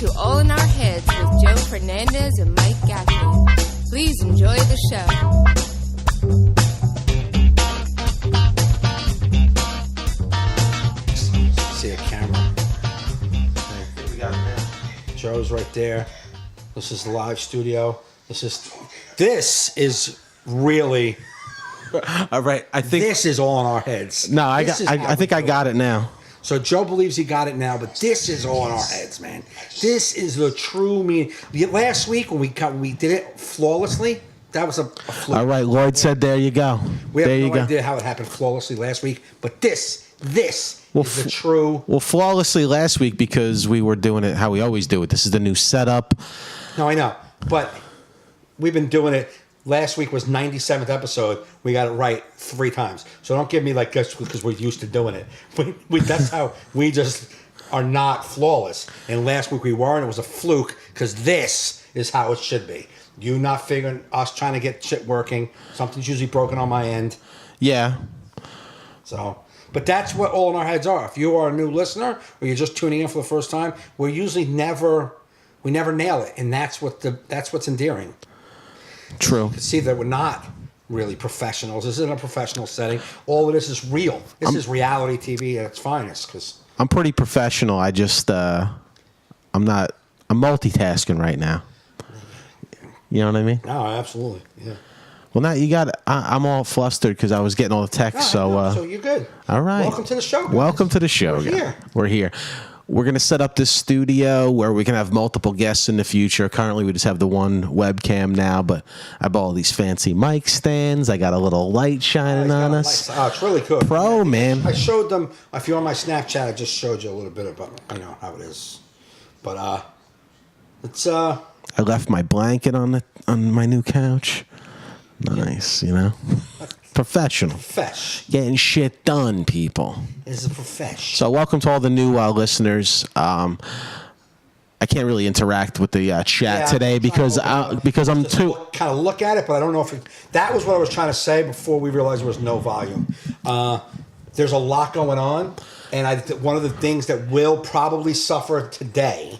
to All in Our Heads with Joe Fernandes and Mike Gaffney. Please enjoy the show. See a camera. We got Joe's right there. This is the live studio. This is really. All right, I think this is all in our heads. No, I think I got it now. So Joe believes he got it now, but this is all in our heads, man. This is the true meaning. Last week when we did it flawlessly, that was a fluke. All right, Lloyd said, "There you go." We have there no idea how it happened flawlessly last week, but this is the true. Well, flawlessly last week because we were doing it how we always do it. This is the new setup. No, I know, but we've been doing it. Last week was 97th episode. We got it right 3 times. So don't give me like this because we're used to doing it. That's how we just are not flawless. And last week we were, and it was a fluke because this is how it should be. You not figuring, us trying to get shit working. Something's usually broken on my end. Yeah. So, but that's what all in our heads are. If you are a new listener or you're just tuning in for the first time, we never nail it, and that's what's endearing. True. You can see that we're not really professionals. This isn't a professional setting. All of this is real. This is reality TV at its finest. Because I'm pretty professional. I just I'm multitasking right now. You know what I mean? No, absolutely. Yeah. Well, now you got. I'm all flustered because I was getting all the texts. So you're good. All right. Welcome to the show, guys. Welcome to the show. We're here. We're going to set up this studio where we can have multiple guests in the future. Currently, we just have the one webcam now, but I bought all these fancy mic stands. I got a little light shining on us. Oh, it's really cool. Pro, man. I showed them. If you're on my Snapchat, I just showed you a little bit about how it is. But it's I left my blanket on my new couch. Nice, you know. Professional. Getting shit done, people. It's a profession. So welcome to all the new listeners. I can't really interact with the chat today because I'm too kind of look at it, but I don't know if that was what I was trying to say before we realized there was no volume. There's a lot going on, and one of the things that will probably suffer today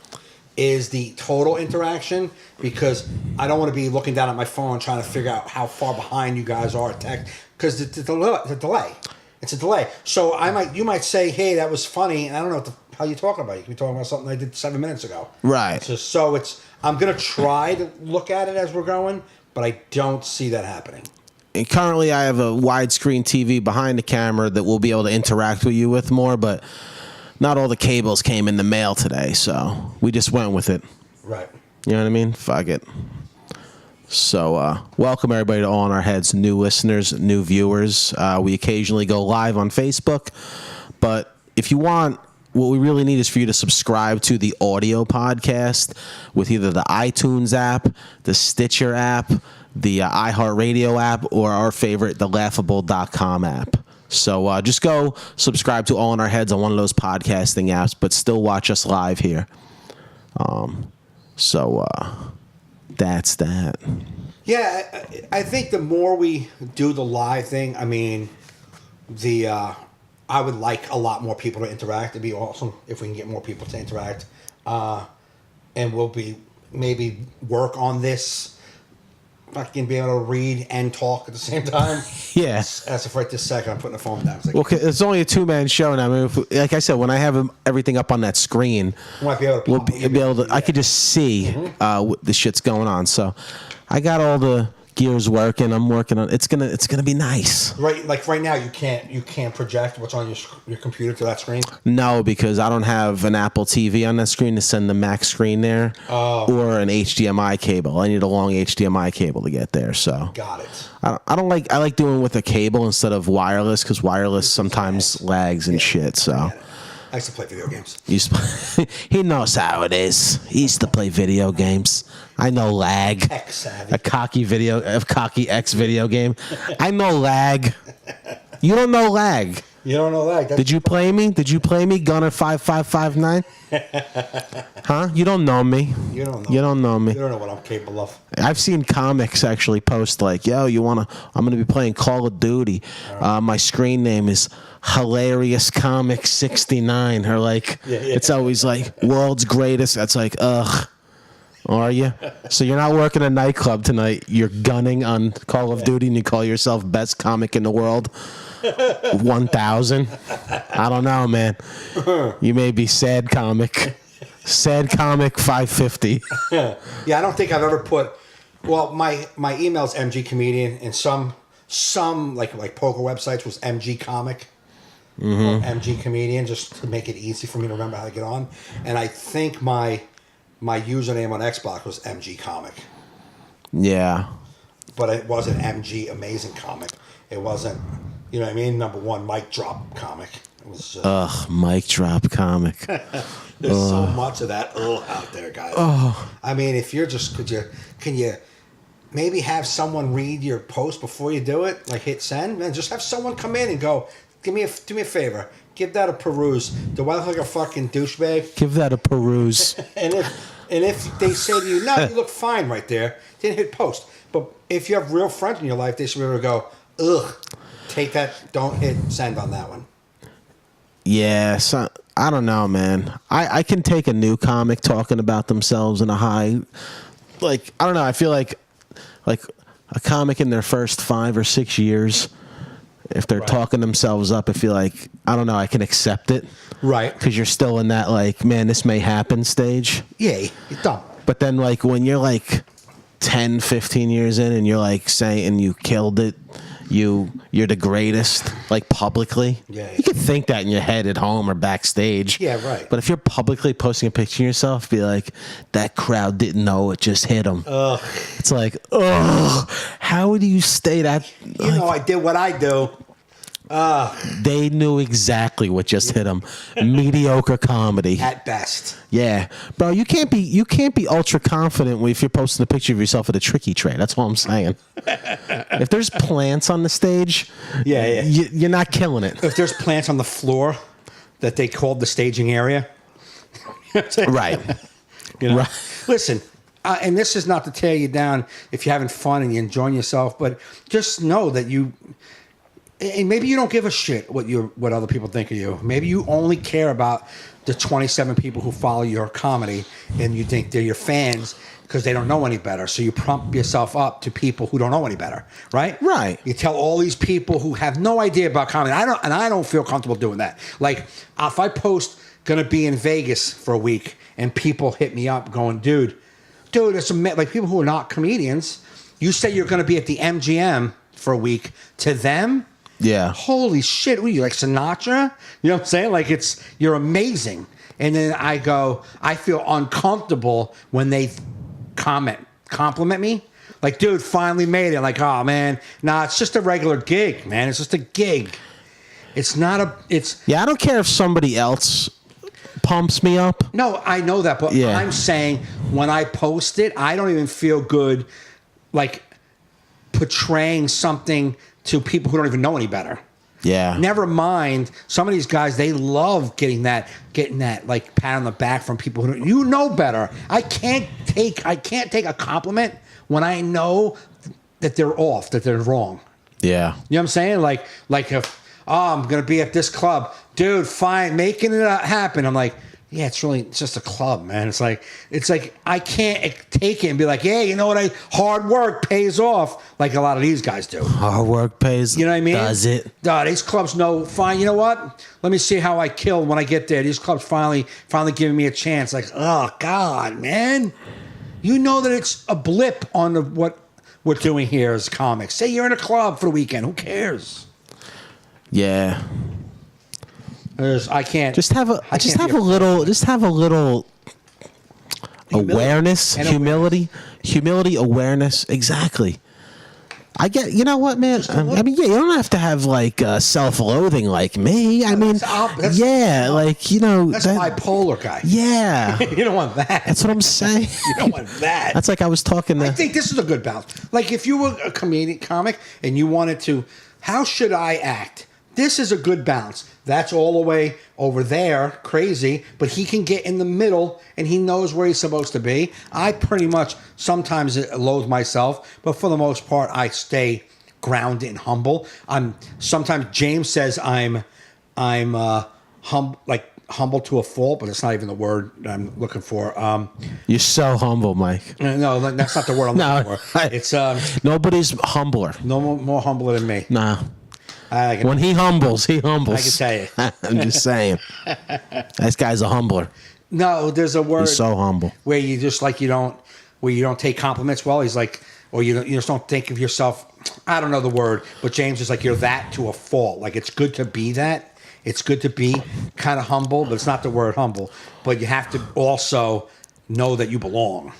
is the total interaction, because I don't want to be looking down at my phone trying to figure out how far behind you guys are at text, because the delay. It's a delay. So you might say, "Hey, that was funny," and I don't know what how you're talking about. You could be talking about something I did 7 minutes ago. Right. So I'm gonna try to look at it as we're going, but I don't see that happening. And currently, I have a widescreen TV behind the camera that we'll be able to interact with you with more, but not all the cables came in the mail today, so we just went with it. Right. You know what I mean? Fuck it. So, welcome everybody to All in Our Heads, new listeners, new viewers. We occasionally go live on Facebook, but if you want, what we really need is for you to subscribe to the audio podcast with either the iTunes app, the Stitcher app, the iHeartRadio app, or our favorite, the Laughable.com app. So just go subscribe to All in Our Heads on one of those podcasting apps, but still watch us live here. So that's that. Yeah, I think the more we do the live thing, I mean, I would like a lot more people to interact. It'd be awesome if we can get more people to interact. And we'll maybe work on this. Fucking be able to read and talk at the same time. Yeah. As of right this second, I'm putting the phone down. Well, it's only a 2-man show now. I mean, like I said, when I have everything up on that screen, might be able to we'll be able to. Yeah. I could just see the shit's going on. So, I got all the gears working. I'm working on. It's gonna be nice. Right, like right now, you can't project what's on your computer to that screen. No, because I don't have an Apple TV on that screen to send the Mac screen there, or an HDMI cable. I need a long HDMI cable to get there. So got it. I like doing with a cable instead of wireless, because wireless sometimes lags and shit. So. I used to play video games. He knows how it is. He used to play video games. I know lag. Tech savvy. A cocky X video game. I know lag. You don't know lag. You don't know that. Did you play me? Gunner 5559? Huh? You don't know me. You don't know. You don't know me. You don't know what I'm capable of. I've seen comics actually post like, "Yo, I'm gonna be playing Call of Duty. My screen name is Hilarious Comic 69." Or like, it's always like world's greatest. That's like, ugh. Are you? So you're not working a nightclub tonight. You're gunning on Call of Duty, and you call yourself best comic in the world. 1,000. I don't know, man. You may be sad comic. Sad comic 550. Yeah, I don't think I've ever put. Well, my email's MG Comedian, and some like poker websites was MG Comic. Or MG Comedian, just to make it easy for me to remember how to get on. And I think my username on Xbox was MG Comic. Yeah. But it wasn't MG Amazing Comic. It wasn't, you know what I mean? Number one, Mic Drop Comic. It was just, Mic Drop Comic. There's so much of that out there, guys. I mean, if you're just, can you maybe have someone read your post before you do it? Like hit send? And just have someone come in and go, do me a favor. Give that a peruse. Do I look like a fucking douchebag? Give that a peruse. and if they say to you, no, you look fine right there, then hit post. But if you have real friends in your life, they should be able to go, ugh, take that, don't hit send on that one. Yeah, so, I don't know, man. I can take a new comic talking about themselves in a high, like, I don't know, I feel like a comic in their first 5 or 6 years, if they're talking themselves up, I feel like, I don't know, I can accept it. Right. Because you're still in that, like, man, this may happen stage. Yeah, you're dumb. But then, like, when you're, like, 10, 15 years in and you're, like, saying you killed it, you're the greatest, like, publicly. Yeah. You could think that in your head at home or backstage. Yeah, right. But if you're publicly posting a picture of yourself, be like, that crowd didn't know it just hit them. Ugh. It's like, ugh, how do you stay that? You know, I did what I do. They knew exactly what just hit them. Mediocre comedy. At best. Yeah, bro, you can't be ultra confident if you're posting a picture of yourself at a tricky tray. That's what I'm saying. If there's plants on the stage, you're not killing it. If there's plants on the floor that they called the staging area, right? You know, right. Listen, and this is not to tear you down if you're having fun and you're enjoying yourself, but just know that you. And maybe you don't give a shit what other people think of you. Maybe you only care about the 27 people who follow your comedy, and you think they're your fans because they don't know any better. So you prompt yourself up to people who don't know any better, right? Right. You tell all these people who have no idea about comedy. I don't feel comfortable doing that. Like if I post gonna be in Vegas for a week, and people hit me up going, dude, it's like people who are not comedians. You say you're gonna be at the MGM for a week. To them. Yeah. Holy shit, what are you, like Sinatra? You know what I'm saying? Like you're amazing. And then I feel uncomfortable when they compliment me. Like, dude, finally made it. Like, oh man, nah, it's just a regular gig, man. It's just a gig. It's not Yeah, I don't care if somebody else pumps me up. No, I know that, but I'm saying when I post it, I don't even feel good like portraying something to people who don't even know any better. Yeah. Never mind. Some of these guys, they love getting that like pat on the back from people who you know better. I can't take a compliment when I know that they're off, that they're wrong. Yeah. You know what I'm saying? Like if I'm gonna be at this club, dude, fine, making it happen. I'm like, yeah, it's just a club, man. It's like I can't take it and be like, yeah, you know what? Hard work pays off, like a lot of these guys do. Hard work pays. You know what I mean? Does it? These clubs know. Fine, you know what? Let me see how I kill when I get there. These clubs finally giving me a chance. Like, oh God, man, you know that it's a blip on what we're doing here as comics. Say you're in a club for the weekend. Who cares? Yeah. I can't. Just have a little awareness, humility, awareness. Exactly. I get. You know what, man? I mean, yeah, you don't have to have like self-loathing like me. I mean, like you know, that's bipolar guy. Yeah, you don't want that. That's what I'm saying. You don't want that. That's like I was talking. I think this is a good balance. Like if you were a comic and you wanted to, how should I act? this is a good balance. That's all the way over there, crazy, but he can get in the middle and he knows where he's supposed to be. I pretty much sometimes loathe myself, but for the most part, I stay grounded and humble. Sometimes James says I'm humble to a fault, but it's not even the word I'm looking for. You're so humble, Mike. No, that's not the word I'm looking for. It's nobody's humbler. no more humbler than me. Nah. When he humbles, he humbles. I can tell you. I'm just saying. This guy's a humbler. No, there's a word. He's so humble. Where you just like you don't take compliments well. He's like, or you just don't think of yourself. I don't know the word, but James is like you're that to a fault. Like it's good to be that. It's good to be kind of humble, but it's not the word humble. But you have to also know that you belong.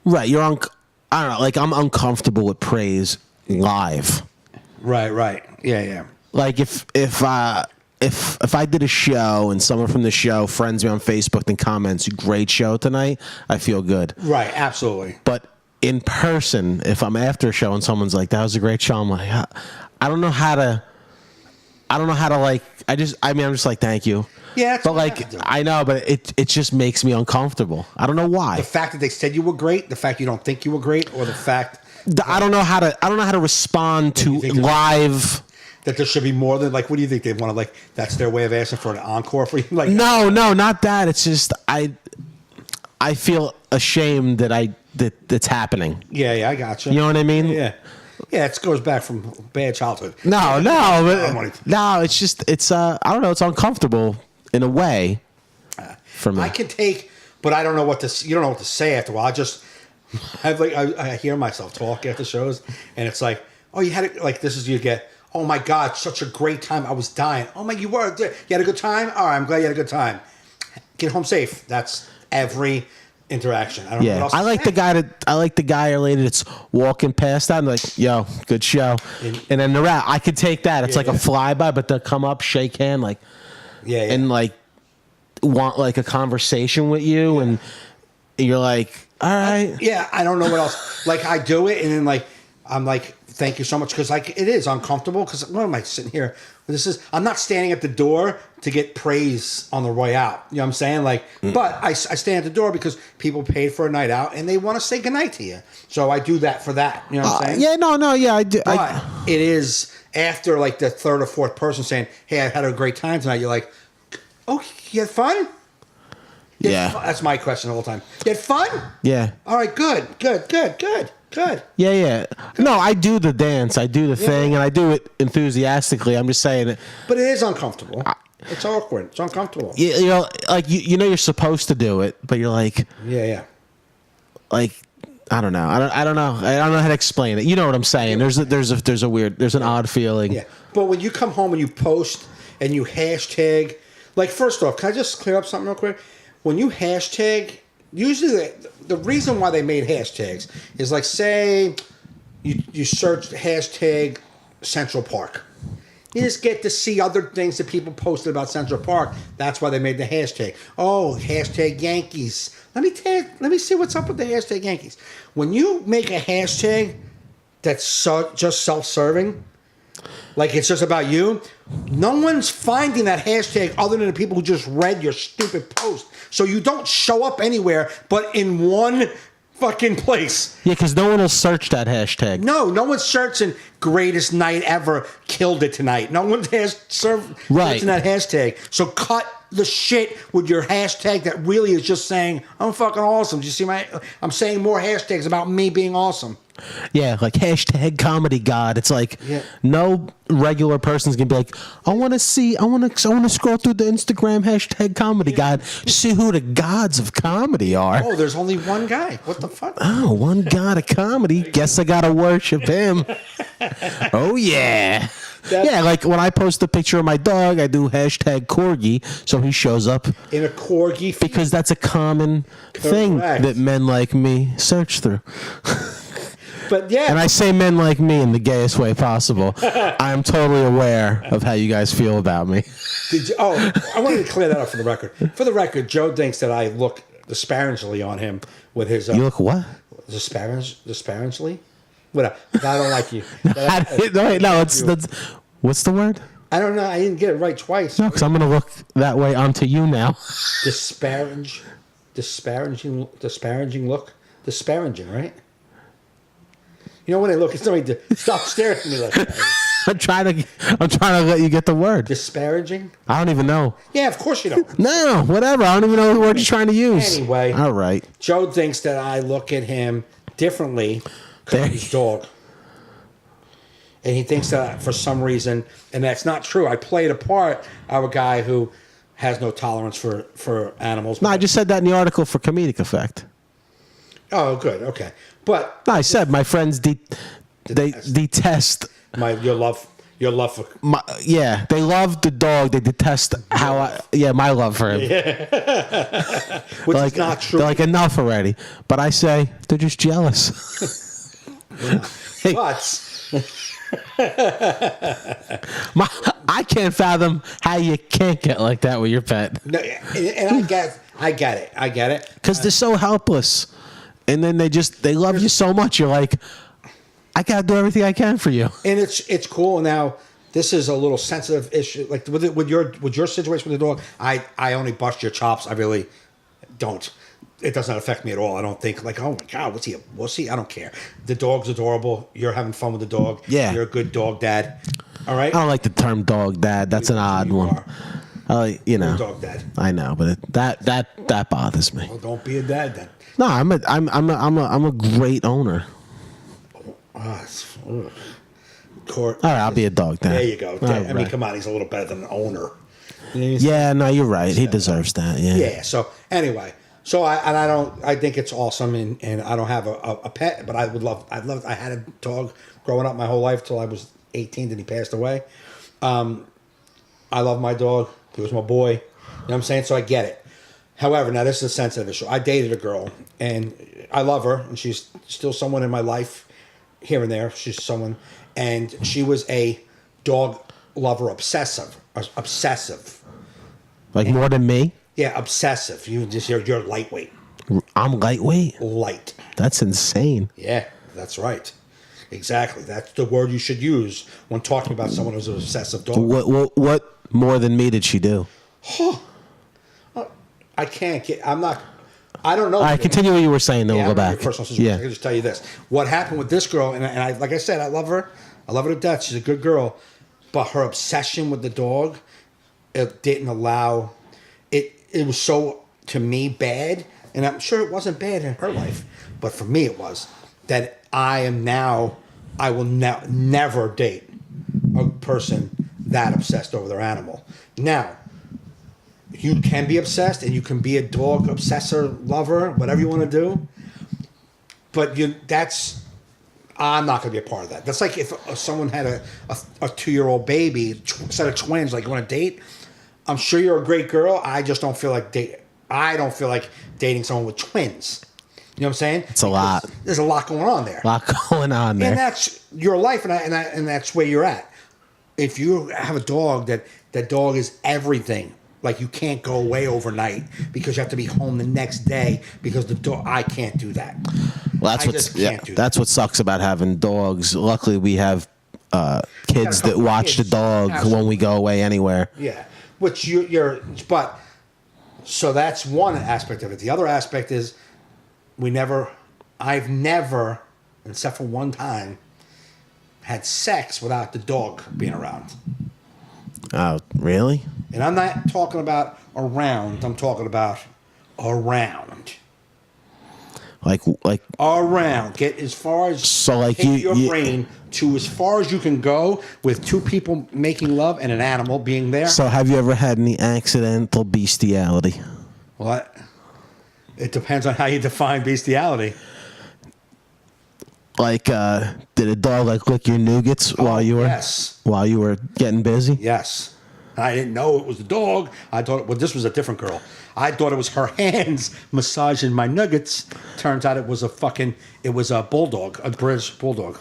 Right. I don't know. Like I'm uncomfortable with praise live. Right. Yeah. Like if I did a show and someone from the show friends me on Facebook and comments, "Great show tonight," I feel good. Right. Absolutely. But in person, if I'm after a show and someone's like, "That was a great show," I'm like, I don't know how to like. I'm just like, thank you. Yeah, but like, I know, but it just makes me uncomfortable. I don't know why. The fact that they said you were great, the fact you don't think you were great, or the fact I don't know how to respond to live. That there should be more than like. What do you think they want to like? That's their way of asking for an encore for you. Like no, not that. It's just I feel ashamed that's happening. Yeah, I got you. You know what I mean? Yeah, it goes back from bad childhood. No, it's just I don't know. It's uncomfortable in a way for me. I can take, but I don't know what to. You don't know what to say after a while. I hear myself talk after shows, and it's like, oh, you had it. Like this is you get. Oh my God, such a great time. I was dying. Oh my, you had a good time? All right, I'm glad you had a good time. Get home safe. That's every interaction. I don't know what else I like the guy or lady that's walking past that and like, yo, good show. And then they're out. I could take that. It's like a flyby, but they'll come up, shake hand, like and like want like a conversation with you and you're like, all right. I don't know what else. Like I do it and then like I'm like, thank you so much, because like it is uncomfortable. Because what am I sitting here? I'm not standing at the door to get praise on the way out. You know what I'm saying? Like, but I stand at the door because people paid for a night out and they want to say goodnight to you. So I do that for that. You know what I'm saying? Yeah, I do. But it is after like the third or fourth person saying, "Hey, I had a great time tonight." You're like, "Oh, you had fun?" Yeah, that's my question the whole time. You had fun? Yeah. All right, good. Yeah. No, I do the dance. I do the thing, and I do it enthusiastically. I'm just saying it. But it is uncomfortable. It's awkward. It's uncomfortable. You know, like you know, you're supposed to do it, but you're like, yeah. Like, I don't know. I don't know how to explain it. You know what I'm saying? There's an odd feeling. Yeah. But when you come home and you post and you hashtag, like first off, can I just clear up something real quick? When you hashtag. Usually, the reason why they made hashtags is like, say, you search hashtag Central Park. You just get to see other things that people posted about Central Park. That's why they made the hashtag. Oh, hashtag Yankees. Let me see what's up with the hashtag Yankees. When you make a hashtag that's just self-serving, like it's just about you, no one's finding that hashtag other than the people who just read your stupid post. So you don't show up anywhere but in one fucking place. Yeah, because no one will search that hashtag. No one's searching greatest night ever, killed it tonight. No one has searching that hashtag. So cut the shit with your hashtag that really is just saying, I'm fucking awesome. Do you see I'm saying more hashtags about me being awesome. Yeah, like hashtag comedy god. It's like no regular person's gonna be like, I want to scroll through the Instagram hashtag comedy god, see who the gods of comedy are. Oh, there's only one guy. What the fuck? Oh, one god of comedy. Guess I gotta worship him. Oh yeah. Yeah, like when I post a picture of my dog, I do hashtag corgi, so he shows up in a corgi feed. Because that's a common thing that men like me search through. But yeah, and I say men like me in the gayest way possible. I'm totally aware of how you guys feel about me. I wanted to clear that up for the record. For the record, Joe thinks that I look disparagingly on him with his. You look what? Disparagingly? Whatever. I don't like you. No, that's what's the word? I don't know. I didn't get it right twice. No, because I'm going to look that way onto you now. Disparaging look. Disparaging, right? You know when they look at somebody, stop staring at me like that. I'm trying to let you get the word. Disparaging? I don't even know. Yeah, of course you don't. No, whatever. I don't even know the word you're trying to use. Anyway. All right. Joe thinks that I look at him differently because of his dog. And he thinks that for some reason, and that's not true. I played a part of a guy who has no tolerance for animals. No, I just said that in the article for comedic effect. Oh, good. Okay. But No, I said my friends they detest your love for they love the dog. They detest my love for him. which is not true. They're like, enough already. But I say they're just jealous. I can't fathom how you can't get like that with your pet. No, and I get it. Because they're so helpless. And then they love you so much. You're like, I gotta do everything I can for you. And it's cool. Now this is a little sensitive issue. Like with your situation with the dog, I only bust your chops. I really don't. It doesn't affect me at all. I don't think like, oh my God, what's he a wussy? I don't care. The dog's adorable. You're having fun with the dog. Yeah. You're a good dog dad. All right. I don't like the term dog dad. That's an odd one. I like, You're a dog dad. I know, but that bothers me. Well, don't be a dad then. No, I'm a great owner. All right, I'll be a dog dad. There you go. I mean, come on, he's a little better than an owner. Yeah, no, you're right. He deserves that. Yeah. Yeah. So anyway, I think it's awesome, and I don't have a pet, but I had a dog growing up my whole life till I was 18, then he passed away. I love my dog. He was my boy. You know what I'm saying? So I get it. However, now this is a sensitive issue. I dated a girl, and I love her, and she's still someone in my life here and there. She's someone, and she was a dog lover, obsessive. Like more than me? Yeah, obsessive. You're lightweight. I'm lightweight? Light. That's insane. Yeah, that's right. Exactly. That's the word you should use when talking about someone who's an obsessive dog. What more than me did she do? I can't get. I'm not. I don't know. All right, continue what you were saying. Then we'll go back. Yeah. I can just tell you this. What happened with this girl, and I, like I said, I love her. I love her to death. She's a good girl, but her obsession with the dog, it didn't allow. It was so to me bad, and I'm sure it wasn't bad in her life, but for me it was. That I will never date a person that obsessed over their animal. Now. You can be obsessed, and you can be a dog obsessor, lover, whatever you want to do. But I'm not going to be a part of that. That's like if someone had a 2-year-old baby, set of twins, like you want to date. I'm sure you're a great girl. I just don't feel like I don't feel like dating someone with twins. You know what I'm saying? It's a lot. There's a lot going on there. And that's your life, and that's where you're at. If you have a dog, that dog is everything. Like you can't go away overnight because you have to be home the next day because the dog. I can't do that. Well, that's what sucks about having dogs. Luckily, we have kids that watch the dog when we go away anywhere. Yeah, which but so that's one aspect of it. The other aspect is I've never, except for one time, had sex without the dog being around. Oh, really? And I'm not talking about around. I'm talking about around. Like around. Get as far as your brain to as far as you can go with two people making love and an animal being there. So have you ever had any accidental bestiality? Well, it depends on how you define bestiality. Like, did a dog lick your nougats while you were getting busy? Yes. I didn't know it was the dog. I thought this was a different girl. I thought it was her hands massaging my nuggets. Turns out it was a bulldog, a British bulldog.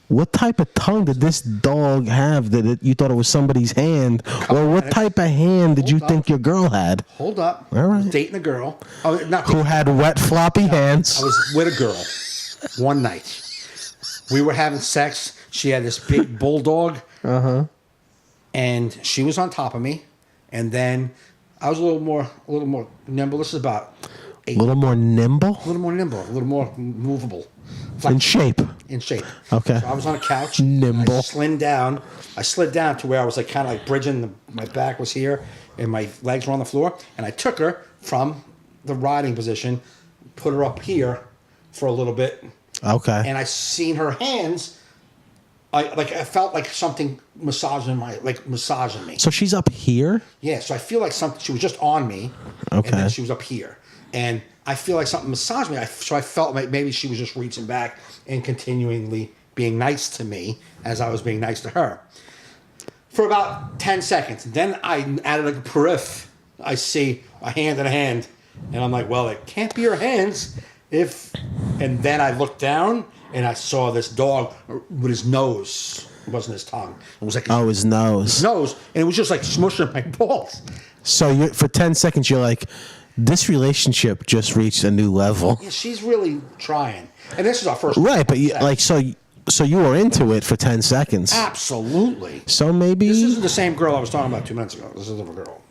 What type of tongue did this dog have that you thought it was somebody's hand? Or what type of hand did you think your girl had? Hold up. All right. I was dating a girl. Who had wet, floppy hands. I was with a girl one night. We were having sex. She had this big bulldog. Uh-huh. and she was on top of me, and then I was a little more nimble. This is about A little more nimble? a little more nimble, a little more movable. In shape. In shape. Okay. So I was on a couch. Nimble. I slid down to where I was like kind of like bridging. My back was here, and my legs were on the floor. And I took her from the riding position, put her up here for a little bit. Okay. And I seen her hands. I felt like something massaging me. So she's up here? Yeah. So I feel like something. She was just on me. Okay. And then she was up here, and I feel like something massaged me. So I felt like maybe she was just reaching back and continually being nice to me as I was being nice to her. For about 10 seconds. Then I added like a periph. I see a hand and a hand. And I'm like, well, it can't be your hands if... And then I looked down and I saw this dog with his nose. It wasn't his tongue. It was like his nose. his nose. And it was just like smushing my balls. So for 10 seconds, you're like, this relationship just reached a new level. Yeah, she's really trying. And this is our first... Right, but so you were into it for 10 seconds. Absolutely. So maybe... This isn't the same girl I was talking about 2 minutes ago. This is a different girl.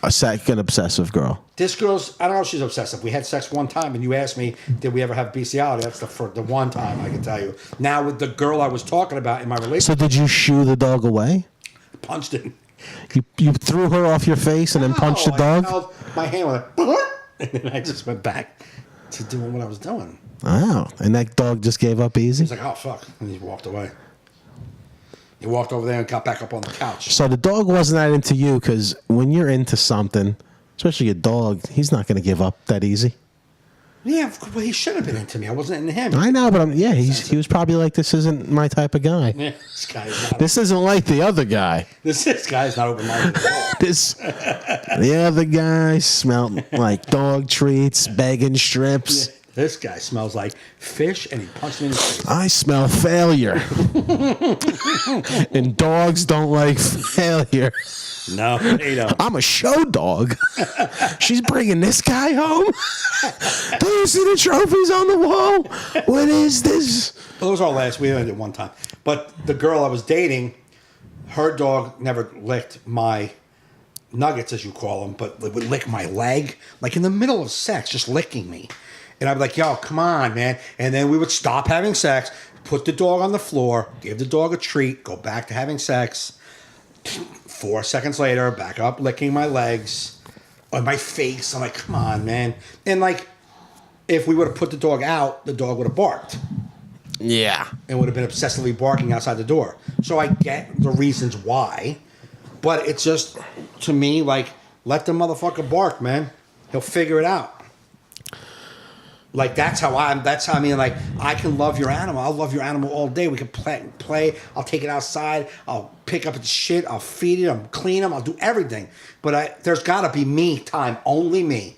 A second obsessive girl. This girl's... I don't know if she's obsessive. We had sex one time, and you asked me, did we ever have bestiality? That's the one time, I can tell you. Now, with the girl I was talking about in my relationship... So did you shoo the dog away? Punched it. You threw her off your face and then punched the dog? I held my hand went, and then I just went back to doing what I was doing. Wow. And that dog just gave up easy? He's like, oh, fuck. And he walked away. He walked over there and got back up on the couch. So the dog wasn't that into you, because when you're into something, especially a dog, he's not going to give up that easy. Yeah, well, he should have been into me. I wasn't into him. I know, but he was probably like, this isn't my type of guy. Yeah, this guy is not. This isn't like the other guy. This guy is not open-minded at all. The other guy smelled like dog treats, begging strips. Yeah, this guy smells like fish, and he punched me in the face. I smell failure. And dogs don't like failure. No, they don't. I'm a show dog. She's bringing this guy home. Do you see the trophies on the wall? What is this? Well, it was our last. We only did one time. But the girl I was dating, her dog never licked my nuggets, as you call them, but it would lick my leg, like in the middle of sex, just licking me. And I'd be like, yo, come on, man. And then we would stop having sex, put the dog on the floor, give the dog a treat, go back to having sex. 4 seconds later, back up, licking my legs, on my face. I'm like, come on, man. And like, if we would have put the dog out, the dog would have barked. Yeah. And would have been obsessively barking outside the door. So I get the reasons why. But it's just, to me, like, let the motherfucker bark, man. He'll figure it out. Like, that's how I mean, like, I can love your animal. I'll love your animal all day. We can play. I'll take it outside. I'll pick up its shit. I'll feed it. I'll clean them. I'll do everything. But there's got to be me time. Only me.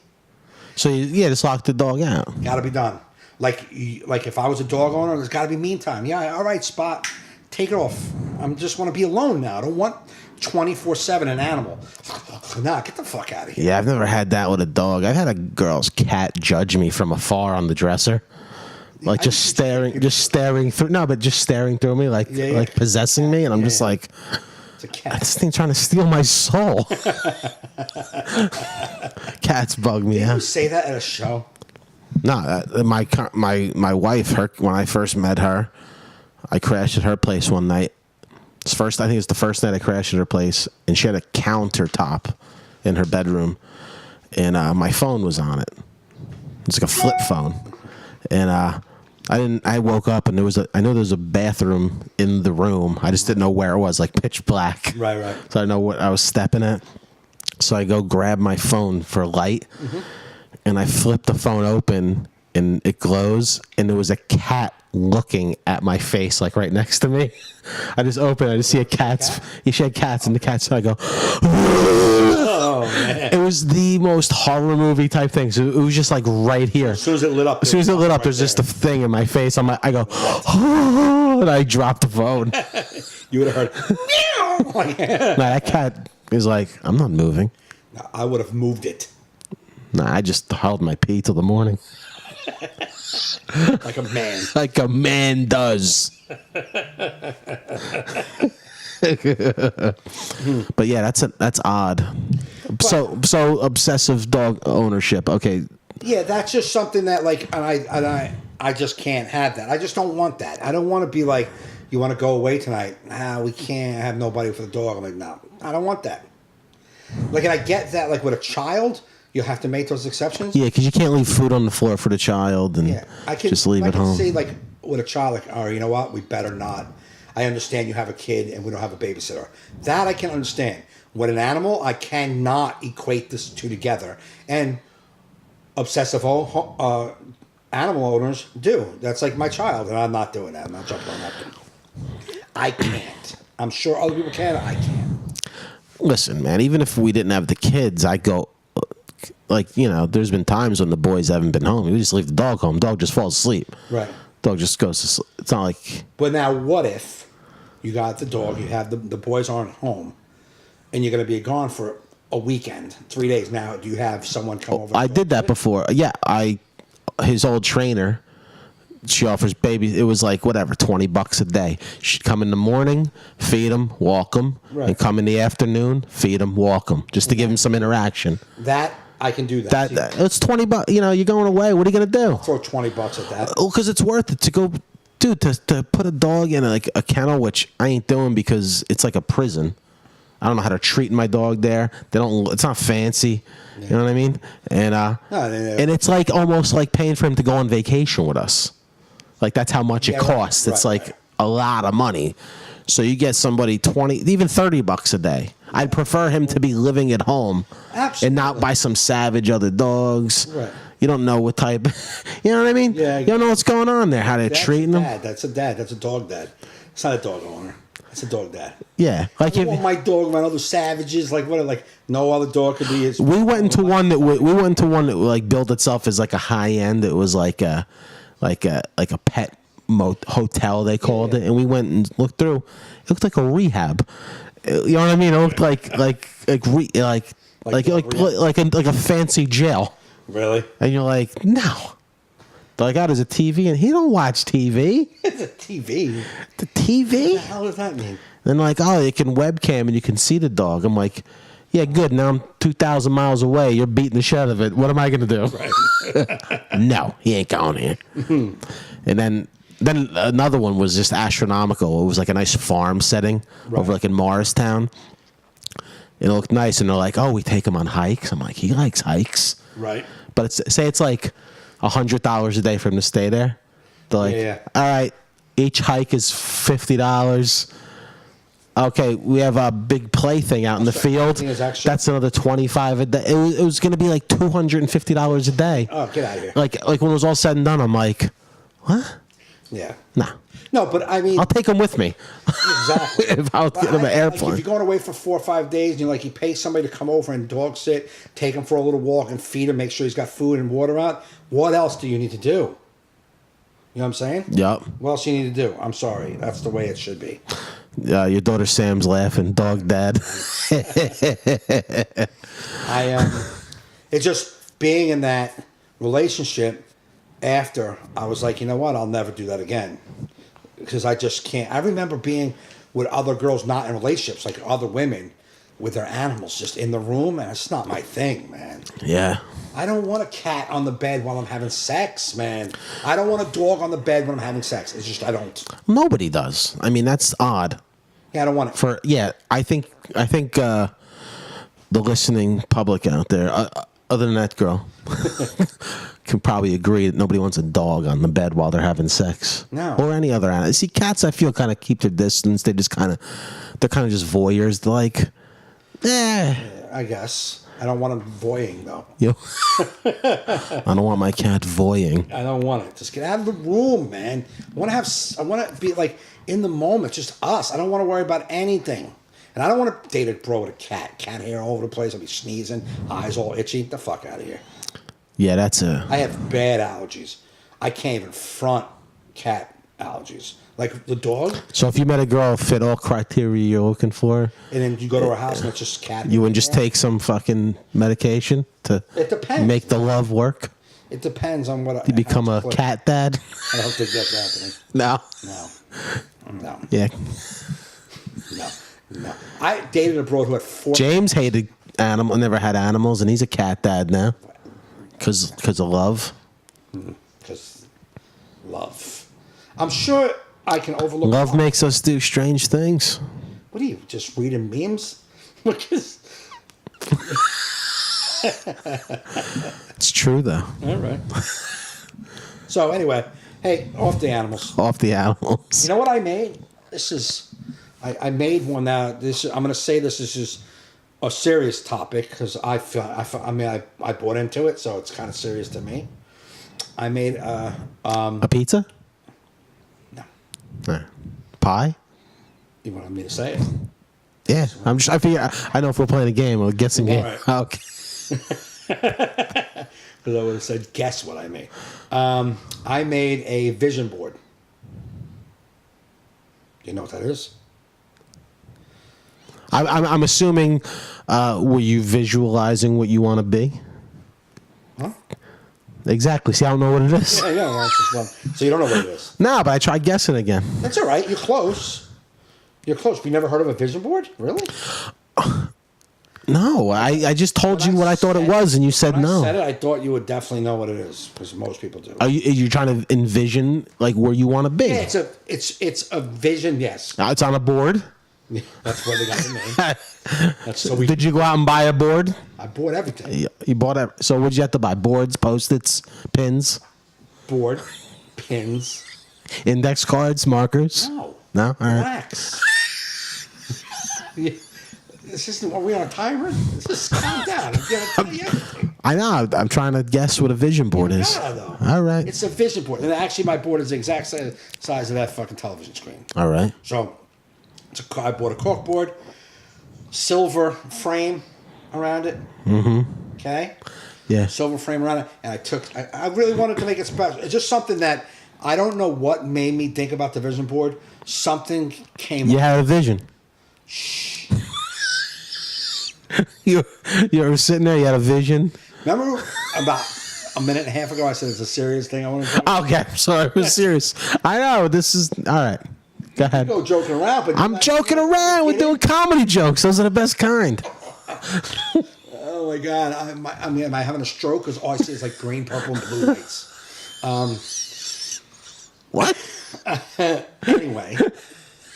So, just lock the dog out. Got to be done. Like if I was a dog owner, there's got to be me time. Yeah, all right, Spot. Take it off. I just want to be alone now. I don't want 24/7 an animal. Nah, get the fuck out of here. Yeah, I've never had that with a dog. I've had a girl's cat judge me from afar on the dresser. Like just staring through. No, but just staring through me, like possessing me, and I'm just like, it's a cat. This thing trying to steal my soul. Cats bug me out. You say that at a show? No, my wife. When I first met her, I crashed at her place one night. I think it's the first night I crashed at her place, and she had a countertop in her bedroom, and my phone was on it. It's like a flip phone, and I woke up and I know there was a bathroom in the room. I just didn't know where it was, like pitch black. Right. So I didn't know what I was stepping at. So I go grab my phone for light, and I flip the phone open, and it glows, and there was a cat looking at my face, like right next to me. I just see a cat's. She had cats, and the cat. So I go. Oh man! It was the most horror movie type thing. So it was just like right here. As soon as it lit up, there's just a thing in my face. I go, oh, and I dropped the phone. You would have heard. Meow. That cat is like, I'm not moving. I would have moved it. I just held my pee till the morning. Like a man. Like a man does. But yeah, that's odd. So obsessive dog ownership. Okay. Yeah, that's just something that like, I just can't have that. I just don't want that. I don't want to be like, you want to go away tonight? Nah, we can't have nobody for the dog. I'm like, no, I don't want that. Like, and I get that, like with a child, you have to make those exceptions. Yeah, because you can't leave food on the floor for the child and just leave it home. I can see, like, with a child, like, all right, you know what? We better not. I understand you have a kid and we don't have a babysitter. That I can understand. With an animal, I cannot equate this two together. And obsessive animal owners do. That's like my child, and I'm not doing that. I'm not jumping on that thing. I can't. I'm sure other people can. I can't. Listen, man, even if we didn't have the kids, I go, like, you know, there's been times when the boys haven't been home. We just leave the dog home. Dog just falls asleep. Right. Dog just goes to sleep. It's not like... But now what if you got the dog, you have the boys aren't home, and you're going to be gone for a weekend, 3 days. Now, do you have someone come over? I did that before. Yeah, his old trainer, she offers babies. It was like, whatever, $20 a day. She'd come in the morning, feed him, walk him, and come in the afternoon, feed him, walk him, just to give him some interaction. That, I can do that. It's $20. You know, you're going away. What are you going to do? Throw $20 at that. Oh, because it's worth it to go... Dude, to put a dog in like a kennel, which I ain't doing because it's like a prison. I don't know how to treat my dog there. They don't. It's not fancy. Yeah. You know what I mean? And and it's like almost like paying for him to go on vacation with us. Like that's how much it costs. It's like a lot of money. So you get somebody 20, even $30 a day. I'd prefer him to be living at home and not by some savage other dogs. Right. You don't know what type. You know what I mean? Yeah. You don't know what's going on there. How they're treating them. That's a dad. That's a dog dad. It's not a dog owner. It's a dog dad. Yeah, like I want my dog around other savages. Like what? Like no other dog could be his. We went into one that like built itself as like a high end. It was like a pet hotel they called it, and we went and looked through. It looked like a rehab. You know what I mean? It looked like a fancy jail. Really? And you're like, no. All I got is a TV, and he don't watch TV. It's a TV. The TV? What the hell does that mean? Then like, oh, you can webcam and you can see the dog. I'm like, yeah, good. Now I'm 2,000 miles away. You're beating the shit out of it. What am I going to do? Right. No, he ain't going here. And then another one was just astronomical. It was like a nice farm setting over like in Morristown. It looked nice, and they're like, oh, we take him on hikes. I'm like, he likes hikes. Right. But it's like $100 a day for him to stay there. They're like, all right, each hike is $50. Okay, we have a big play thing out in the field. That's another $25 a day. It was going to be like $250 a day. Oh, get out of here! Like when it was all said and done, I'm like, what? Yeah. Nah. No, but I mean, I'll take him with me. Exactly. If I'll get him an airplane. Like if you're going away for 4 or 5 days, and you pay somebody to come over and dog sit, take him for a little walk, and feed him, make sure he's got food and water out. What else do you need to do? You know what I'm saying? Yep. What else do you need to do? I'm sorry. That's the way it should be. Your daughter Sam's laughing. Dog dad. It's just being in that relationship after I was like, you know what? I'll never do that again. Because I just can't. I remember being with other girls not in relationships, like other women with their animals just in the room, and it's not my thing, man. Yeah. I don't want a cat on the bed while I'm having sex, man. I don't want a dog on the bed when I'm having sex. It's just I don't. Nobody does. I mean, that's odd. Yeah, I don't want it. I think the listening public out there, other than that girl, can probably agree that nobody wants a dog on the bed while they're having sex. No. Or any other animal. See, cats, I feel, kind of keep their distance. They're just kind of just voyeurs. They're like, yeah, I guess. I don't want them voying, though. I don't want my cat voying. I don't want it. Just get out of the room, man. I want to be like in the moment, just us. I don't want to worry about anything. And I don't want to date a bro with a cat. Cat hair all over the place. I'll be sneezing, eyes all itchy. Get the fuck out of here. Yeah, I have bad allergies. I can't even front cat allergies. Like the dog. So if you met a girl fit all criteria you're looking for, and then you go to her house and it's just cat. You wouldn't just take some fucking medication to it depends. make the love work? It depends on what. You become a cat dad? I don't think that's happening. No. No. Yeah. No. I dated a broad who had 4. James hated never had animals, and he's a cat dad now. Because of love. Because love. I'm sure I can overlook. Love makes us do strange things. What are you, just reading memes? Because it's true, though. all right. So anyway, hey, off the animals. Off the animals. You know what I made? This is, I made one now. I'm going to say this is just a serious topic because I bought into it, so it's kind of serious to me. I made a pizza? No. Pie? You want me to say it? Yeah, I figure I know if we're playing a game or guessing game. Right. Okay. Because I would have said, guess what I made. I made a vision board. You know what that is? I'm assuming, were you visualizing what you want to be? Huh? Exactly. See, I don't know what it is. Yeah, well, it's just one. So you don't know what it is. No, but I tried guessing again. That's all right. You're close. You're close. You never heard of a vision board? Really? No, I just told you what I thought it was, and you said when no. I said it, I thought you would definitely know what it is, because most people do. Are you trying to envision like where you want to be? Yeah, it's a vision. Yes, It's on a board. that's where they got the name. That's so Did you go out and buy a board? I bought everything. You bought it. So what did you have to buy? Boards, Post-its, pins, Board, pins. index cards, markers. No. No. All right. Relax. This isn't. Are we on a timer? Just calm down. I'm gonna tell you everything. I know. I'm trying to guess what a vision board is. Though. All right. It's a vision board, and actually, my board is the exact size of that fucking television screen. All right. So, I bought a cork board, silver frame around it. Mm-hmm. Okay. Yeah. Silver frame around it, and I really wanted to make it special. It's just something that I don't know what made me think about the vision board. Something came. You up. had a vision. Shh. you were sitting there. You had a vision. Remember about a minute and a half ago, I said it's a serious thing. I want to. Okay, sorry, it was serious. I know this is all right. Go ahead. Go joking around, but I'm joking around. We're doing comedy jokes. Those are the best kind. Oh my god! Am I having a stroke? Because all I see is like green, purple, and blue lights. What? Anyway,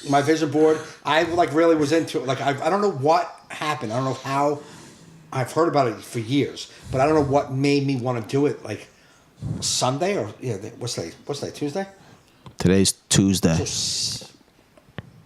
my vision board. I really was into it. I don't know what happened. I don't know how. I've heard about it for years, but I don't know what made me want to do it. Like Sunday or what's today? Tuesday. Today's Tuesday.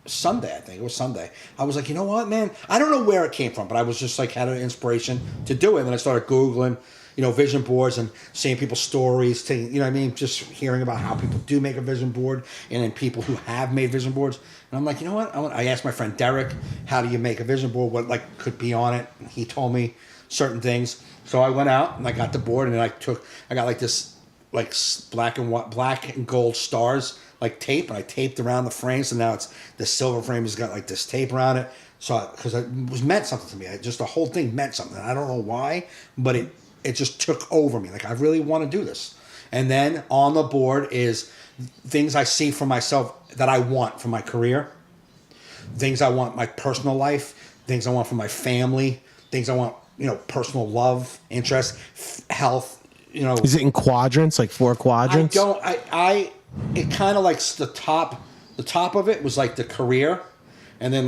Sunday, I think it was Sunday. I was like, you know what, man? I don't know where it came from, but I was just like had an inspiration to do it, and then I started Googling, vision boards and seeing people's stories, just hearing about how people do make a vision board, and then people who have made vision boards. And I'm like, you know what? I asked my friend Derek, how do you make a vision board? What could be on it? And he told me certain things. So I went out and I got the board, and then I got this black and gold stars tape, and I taped around the frame. So now it's the silver frame has got this tape around it. So because it was meant something to me, the whole thing meant something. I don't know why, but it just took over me. I really want to do this. And then on the board is things I see for myself that I want for my career, things I want my personal life, things I want for my family, things I want, personal love, interest, health, Is it in quadrants, like 4 quadrants? It kind of the top of it was the career, and then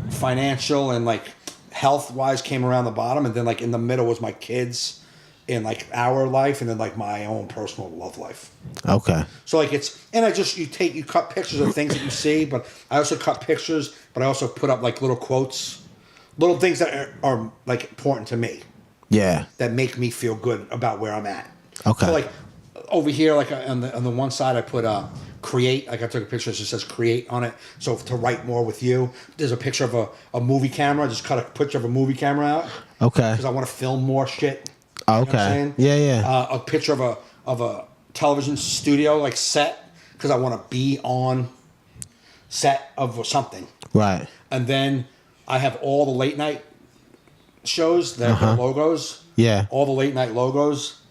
financial and health wise came around the bottom, and then in the middle was my kids and our life, and then my own personal love life. Okay. So you cut pictures of things that you see, but I also cut pictures, but I also put up little quotes, little things that are important to me. Yeah. That make me feel good about where I'm at. Okay. So over here, on the one side, I put create. I took a picture that just says create on it. So to write more with you. There's a picture of a movie camera. I just cut a picture of a movie camera out. Okay. Because I want to film more shit. Okay. You know what I'm saying? Yeah. A picture of a television studio set, because I want to be on set of something. Right. And then I have all the late night shows that have logos. Yeah. All the late night logos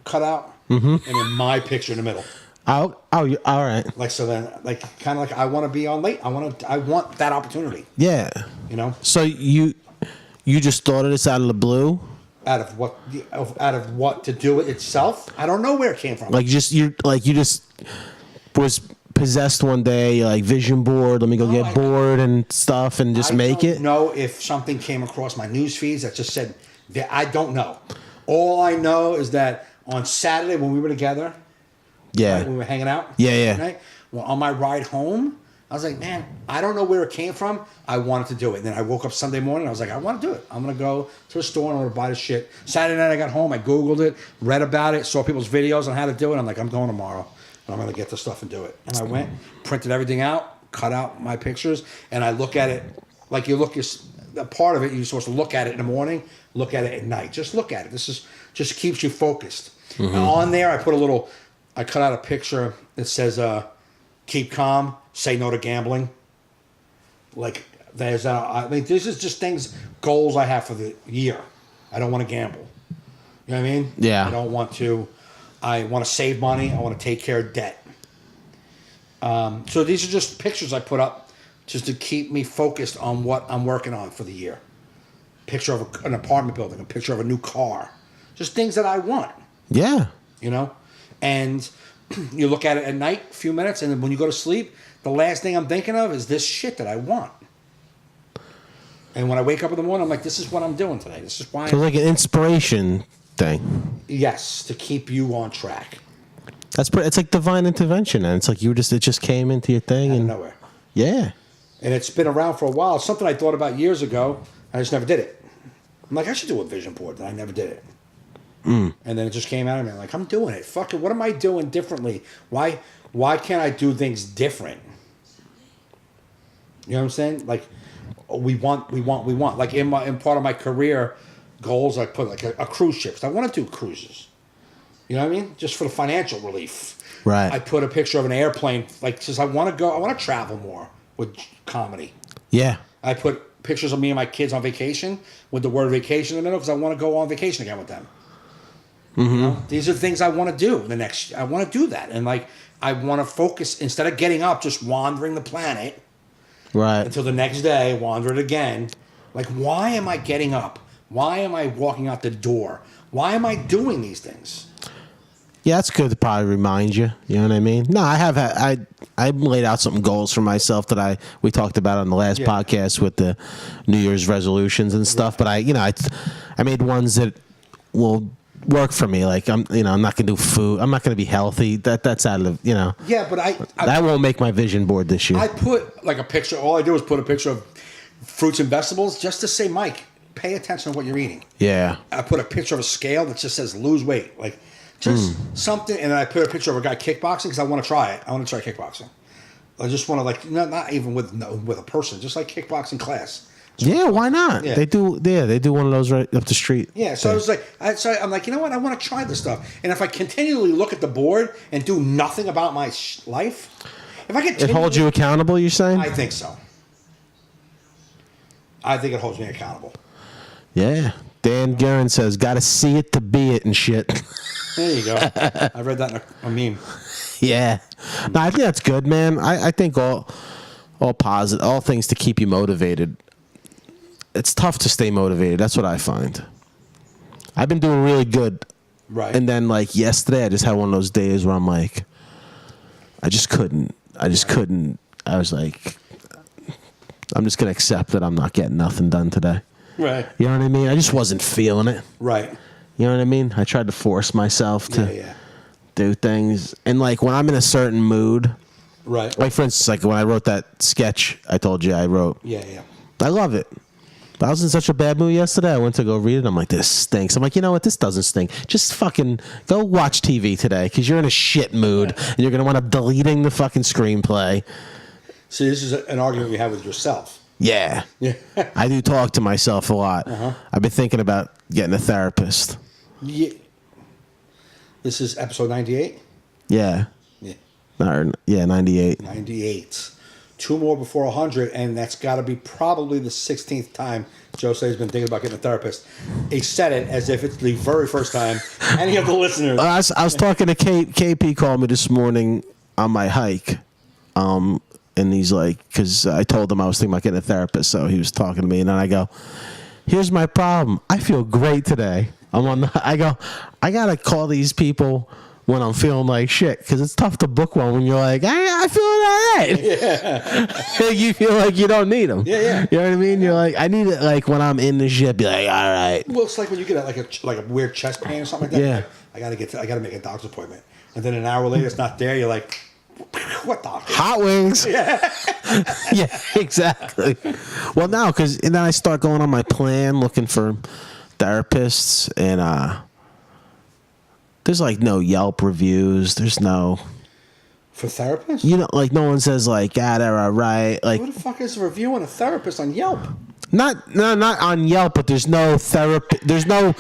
cut out. and then my picture in the middle. Oh, all right. Like so, then kind of like I want to be on late. I want that opportunity. Yeah. You know. So you just thought of this out of the blue? Out of what to do it itself? I don't know where it came from. Like you just was possessed one day, like vision board. Let me go get bored and stuff, and just make it. I don't know if something came across my news feeds that just said that. I don't know. All I know is that on Saturday when we were together, right, when we were hanging out, right, well, on my ride home, I was like, man, I don't know where it came from. I wanted to do it. And then I woke up Sunday morning. I was like, I want to do it. I'm going to go to a store and I'm going to buy this shit. Saturday night I got home. I Googled it, read about it, saw people's videos on how to do it. I'm like, I'm going tomorrow. And I'm going to get the stuff and do it. And I went, printed everything out, cut out my pictures, and I look at it like you look a part of it. You're supposed to look at it in the morning, look at it at night. Just look at it. This is just keeps you focused. Mm-hmm. And on there, I cut out a picture that says, keep calm, say no to gambling. Like, this is just goals I have for the year. I don't want to gamble. You know what I mean? Yeah. I want to save money. I want to take care of debt. So these are just pictures I put up just to keep me focused on what I'm working on for the year. Picture of an apartment building, a picture of a new car. Just things that I want. Yeah. You know? And you look at it at night, a few minutes, and then when you go to sleep, the last thing I'm thinking of is this shit that I want. And when I wake up in the morning, I'm like, this is what I'm doing today. This is why. So it's like an inspiration thing. Yes, to keep you on track. It's like divine intervention, and it's like it just came into your thing Out of and nowhere. Yeah. And it's been around for a while. It's something I thought about years ago. I just never did it. I'm like, I should do a vision board, and I never did it. And then it just came out of me. I'm like, I'm doing it. Fuck it. What am I doing differently? Why can't I do things different? You know what I'm saying? Like, we want. Like in part of my career goals, I put like a cruise ship. I want to do cruises. You know what I mean? Just for the financial relief. Right. I put a picture of an airplane. Like, says I want to travel more with comedy. Yeah. I put pictures of me and my kids on vacation with the word vacation in the middle because I want to go on vacation again with them. Mm-hmm. You know? These are things I want to do I want to do that. And like, I want to focus instead of getting up, just wandering the planet. Right. Until the next day, wander it again. Like, why am I getting up? Why am I walking out the door? Why am I doing these things? Yeah, that's good to probably remind you. You know what I mean? No, I laid out some goals for myself that we talked about on the last podcast with the New Year's resolutions and stuff. But I made ones that will work for me. Like I'm not gonna do food. I'm not gonna be healthy. That's out of Yeah, but that won't make my vision board this year. I put like a picture. All I do is put a picture of fruits and vegetables just to say, Mike, pay attention to what you're eating. Yeah. I put a picture of a scale that just says lose weight. Like. Just something, and I put a picture of a guy kickboxing because I want to try it. I want to try kickboxing. I just want to like not even with a person, just like kickboxing class. Yeah, why not? Yeah. They do one of those right up the street. Yeah, so I was like, I'm like, you know what? I want to try this stuff. And if I continually look at the board and do nothing about my life, if I it holds you accountable. You're saying? I think so. I think it holds me accountable. Yeah. Dan Guerin says, "Got to see it to be it and shit." There you go. I read that in a meme. Yeah. No, I think that's good, man. I think all positive, all things to keep you motivated. It's tough to stay motivated. That's what I find. I've been doing really good. Right. And then, like, yesterday, I just had one of those days where I'm like, I just couldn't. I was like, I'm just going to accept that I'm not getting nothing done today. Right. You know what I mean? I just wasn't feeling it. Right. You know what I mean? I tried to force myself to do things. And, like, when I'm in a certain mood. Right. Like, for instance, like, when I wrote that sketch I told you I wrote. Yeah. I love it. But I was in such a bad mood yesterday. I went to go read it. I'm like, this stinks. I'm like, you know what? This doesn't stink. Just fucking go watch TV today because you're in a shit mood. And you're going to wind up deleting the fucking screenplay. See, this is an argument we have with yourself. Yeah. I do talk to myself a lot. Uh-huh. I've been thinking about getting a therapist. Yeah. This is episode 98? Yeah. Yeah. 98. 98. 2 more before 100, and that's got to be probably the 16th time Joe said he's been thinking about getting a therapist. He said it as if it's the very first time any of the listeners. I was talking to KP called me this morning on my hike, and he's like, because I told him I was thinking about getting a therapist, so he was talking to me, and then I go, here's my problem. I feel great today. I gotta call these people when I'm feeling like shit, because it's tough to book one when you're like, I feel all right. Yeah. You feel like you don't need them. Yeah. You know what I mean? You're like, I need it like when I'm in the shit, be like, all right. Well, it's like when you get like a weird chest pain or something like that. Yeah. Like, I gotta make a doctor's appointment, and then an hour later it's not there. You're like, what doctor? Hot wings. Yeah. Yeah, exactly. Well, now, because then I start going on my plan looking for therapists, and there's like no Yelp reviews. There's no. For therapists? You know, like no one says like, they're all right. Like, who the fuck is reviewing a therapist on Yelp? not on Yelp, but there's no therapy. There's no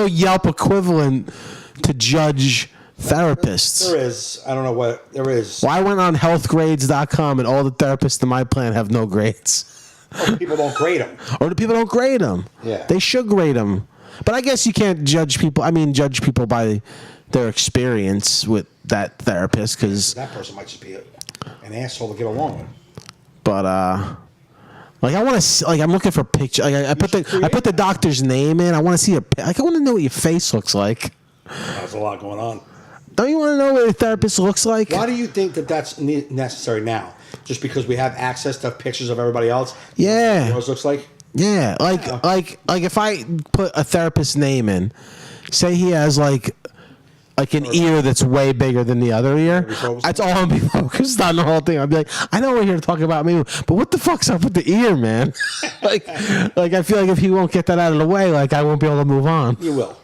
Yelp equivalent to judge therapists. There is. I don't know what there is. Well, I went on healthgrades.com, and all the therapists in my plan have no grades. Or people don't grade them. Or the people don't grade them. Yeah. They should grade them. But I guess you can't judge people. I mean, judge people by their experience with that therapist, because that person might just be an asshole to get along with. But like I want to, like I'm looking for pictures. Like I put the doctor's name in. I want to see like I want to know what your face looks like. There's a lot going on. Don't you want to know what a therapist looks like? Why do you think that that's necessary now? Just because we have access to pictures of everybody else? Yeah. What yours looks like? Yeah, like if I put a therapist's name in, say he has like an ear that's way bigger than the other ear, that's all I'm be focused on the whole thing. I'd be like, I know we're here to talk about me, but what the fuck's up with the ear, man? like I feel like if he won't get that out of the way, like I won't be able to move on. You will.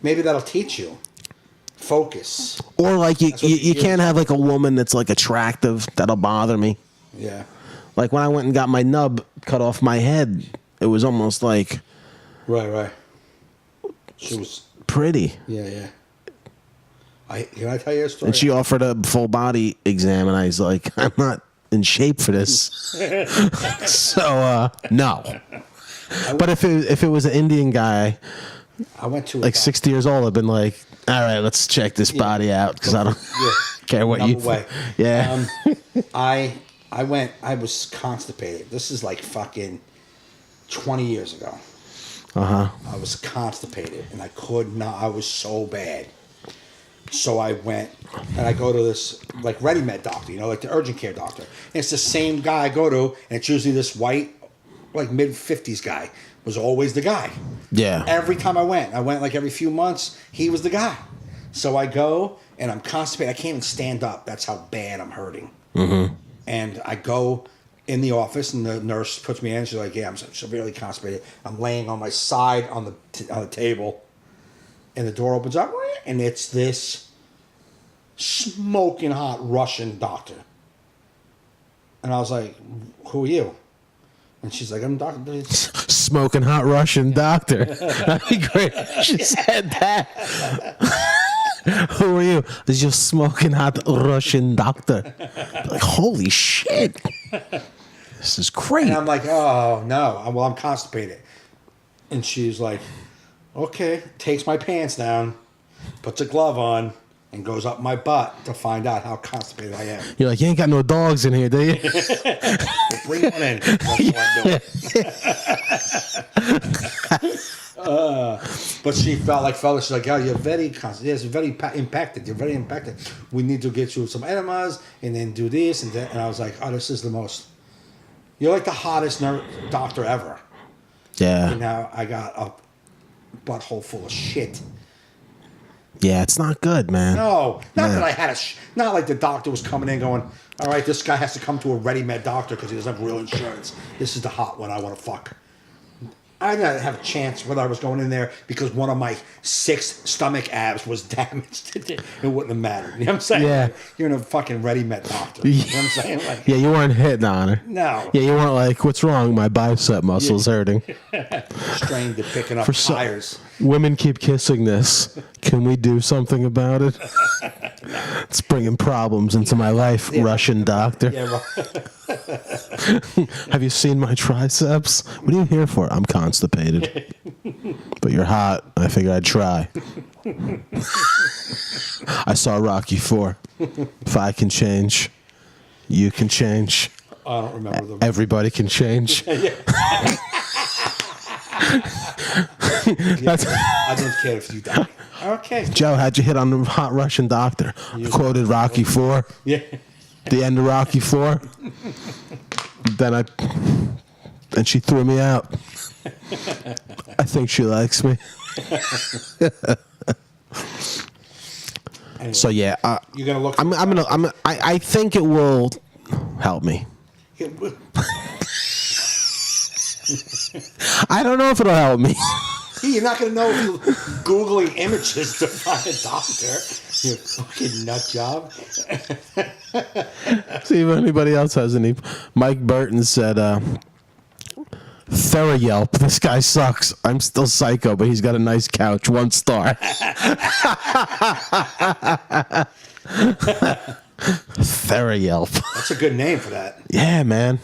Maybe that'll teach you. Focus. Or like you can't have like a woman that's like attractive. That'll bother me. Yeah. Like when I went and got my nub cut off my head, it was almost like Right. She was pretty. Yeah. Can I tell you a story? And she offered a full body exam, and I was like, I'm not in shape for this. So no. But if it was an Indian guy, I went to like 60 years old, I've been like, all right, let's check this body out, because I don't care what you. Way. Yeah. I was constipated. This is like fucking 20 years ago. Uh-huh. I was constipated, and I could not. I was so bad. So I went, and I go to this like ready-med doctor, like the urgent care doctor. And it's the same guy I go to, and it's usually this white, like mid-50s guy. Was always the guy. Yeah. Every time I went like every few months, he was the guy. So I go, and I'm constipated. I can't even stand up. That's how bad I'm hurting. Mm-hmm. And I go in the office, and the nurse puts me in. She's like, "Yeah, I'm severely constipated." I'm laying on my side on the table, and the door opens up, and it's this smoking hot Russian doctor. And I was like, "Who are you?" And she's like, "I'm Doctor." Smoking hot Russian doctor. That'd be great. She said that. Who are you? This is your smoking hot Russian doctor. Like, holy shit. This is great. And I'm like, oh, no. I'm constipated. And she's like, okay. Takes my pants down, puts a glove on, and goes up my butt to find out how constipated I am. You're like, you ain't got no dogs in here, do you? Well, bring one in. That's what I'm doing. But she felt like, she's like, oh, you're very constipated. Yes, very impacted. You're very impacted. We need to get you some enemas and then do this and that. And I was like, oh, this is the most. You're like the hottest doctor ever. Yeah. And now I got a butthole full of shit. Yeah, it's not good, man. No, not that I had not like the doctor was coming in going, all right, this guy has to come to a ready-med doctor because he doesn't have real insurance. This is the hot one I want to fuck. I didn't have a chance whether I was going in there because one of my 6 stomach abs was damaged. It wouldn't have mattered. You know what I'm saying? Yeah. Like, you're in a fucking ready-med doctor. You know what I'm saying? Like, yeah, you weren't hitting on her. No. Yeah, you weren't like, what's wrong? My bicep muscle's hurting. Strained to picking up tires. Women keep kissing this. Can we do something about it? It's bringing problems into my life, Russian doctor. Yeah, right. Have you seen my triceps? What are you here for? I'm constipated. But you're hot. I figured I'd try. I saw Rocky 4. If I can change, you can change. I don't remember them. Everybody can change. That's, I don't care if you die. Okay. Joe, how'd you hit on the hot Russian doctor? I quoted Rocky 4. Yeah. The end of Rocky 4. Then she threw me out. I think she likes me. Anyway, So yeah, you're gonna look. I think it will help me. I don't know if it'll help me. You're not gonna know if you're googling images to find a doctor. You fucking nut job. See if anybody else has any. Mike Burton said, Therayelp, this guy sucks. I'm still psycho, but he's got a nice couch. 1 star. Therayelp. That's a good name for that. Yeah, man.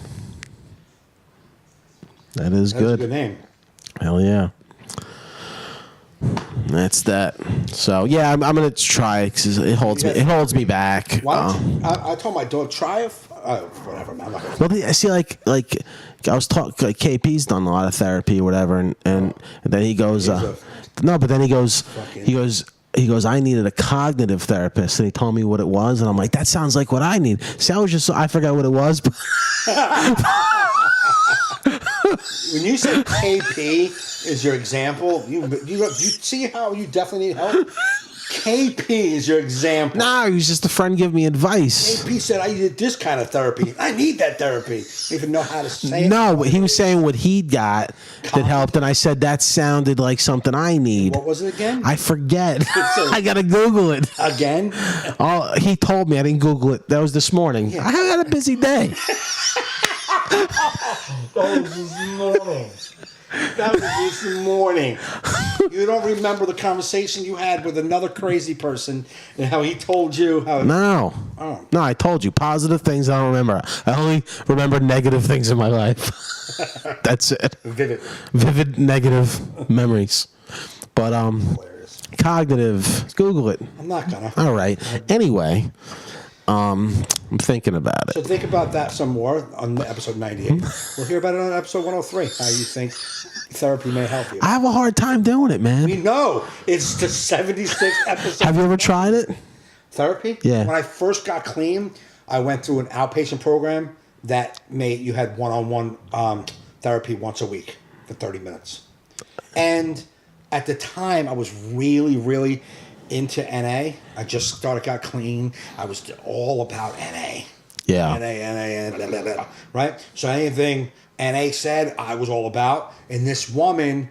That is That's good. a good name. Hell yeah. That's that. So yeah, I'm gonna try it 'cause it holds me back. Why don't you, I told my dog try it. Whatever. Man, I'm not gonna Well, I see, like I was talking. Like KP's done a lot of therapy or whatever, and then he goes, no, but then he goes, I needed a cognitive therapist, and he told me what it was, and I'm like, that sounds like what I need. See, I forgot what it was. But when you say KP is your example, you see how you definitely need help. KP is your example. No, he was just a friend giving me advice. KP said, I needed this kind of therapy. I need that therapy. I don't even know how to say it. No, he was saying what he'd got that helped, and I said that sounded like something I need. What was it again? I forget. I gotta Google it. Again? Oh, he told me. I didn't Google it. That was this morning. Yeah. I had a busy day. That was this morning. That was this morning. You don't remember the conversation you had with another crazy person and how he told you how... No. Oh. No, I told you. Positive things I don't remember. I only remember negative things in my life. That's it. Vivid negative memories. But, Hilarious. cognitive. Google it. I'm not gonna. All right. Anyway, I'm thinking about So it. think about that some more on episode 98. We'll hear about it on episode 103, how you think therapy may help you. I have a hard time doing it, man. We know it's the 76th episode. Have you ever tried it? Therapy? Yeah. When I first got clean, I went through an outpatient program that made you had one-on-one therapy once a week for 30 minutes. And at the time, I was really, really into NA. I just got clean. I was all about NA. Yeah. NA, blah, blah, blah, right? So anything NA said, I was all about. And this woman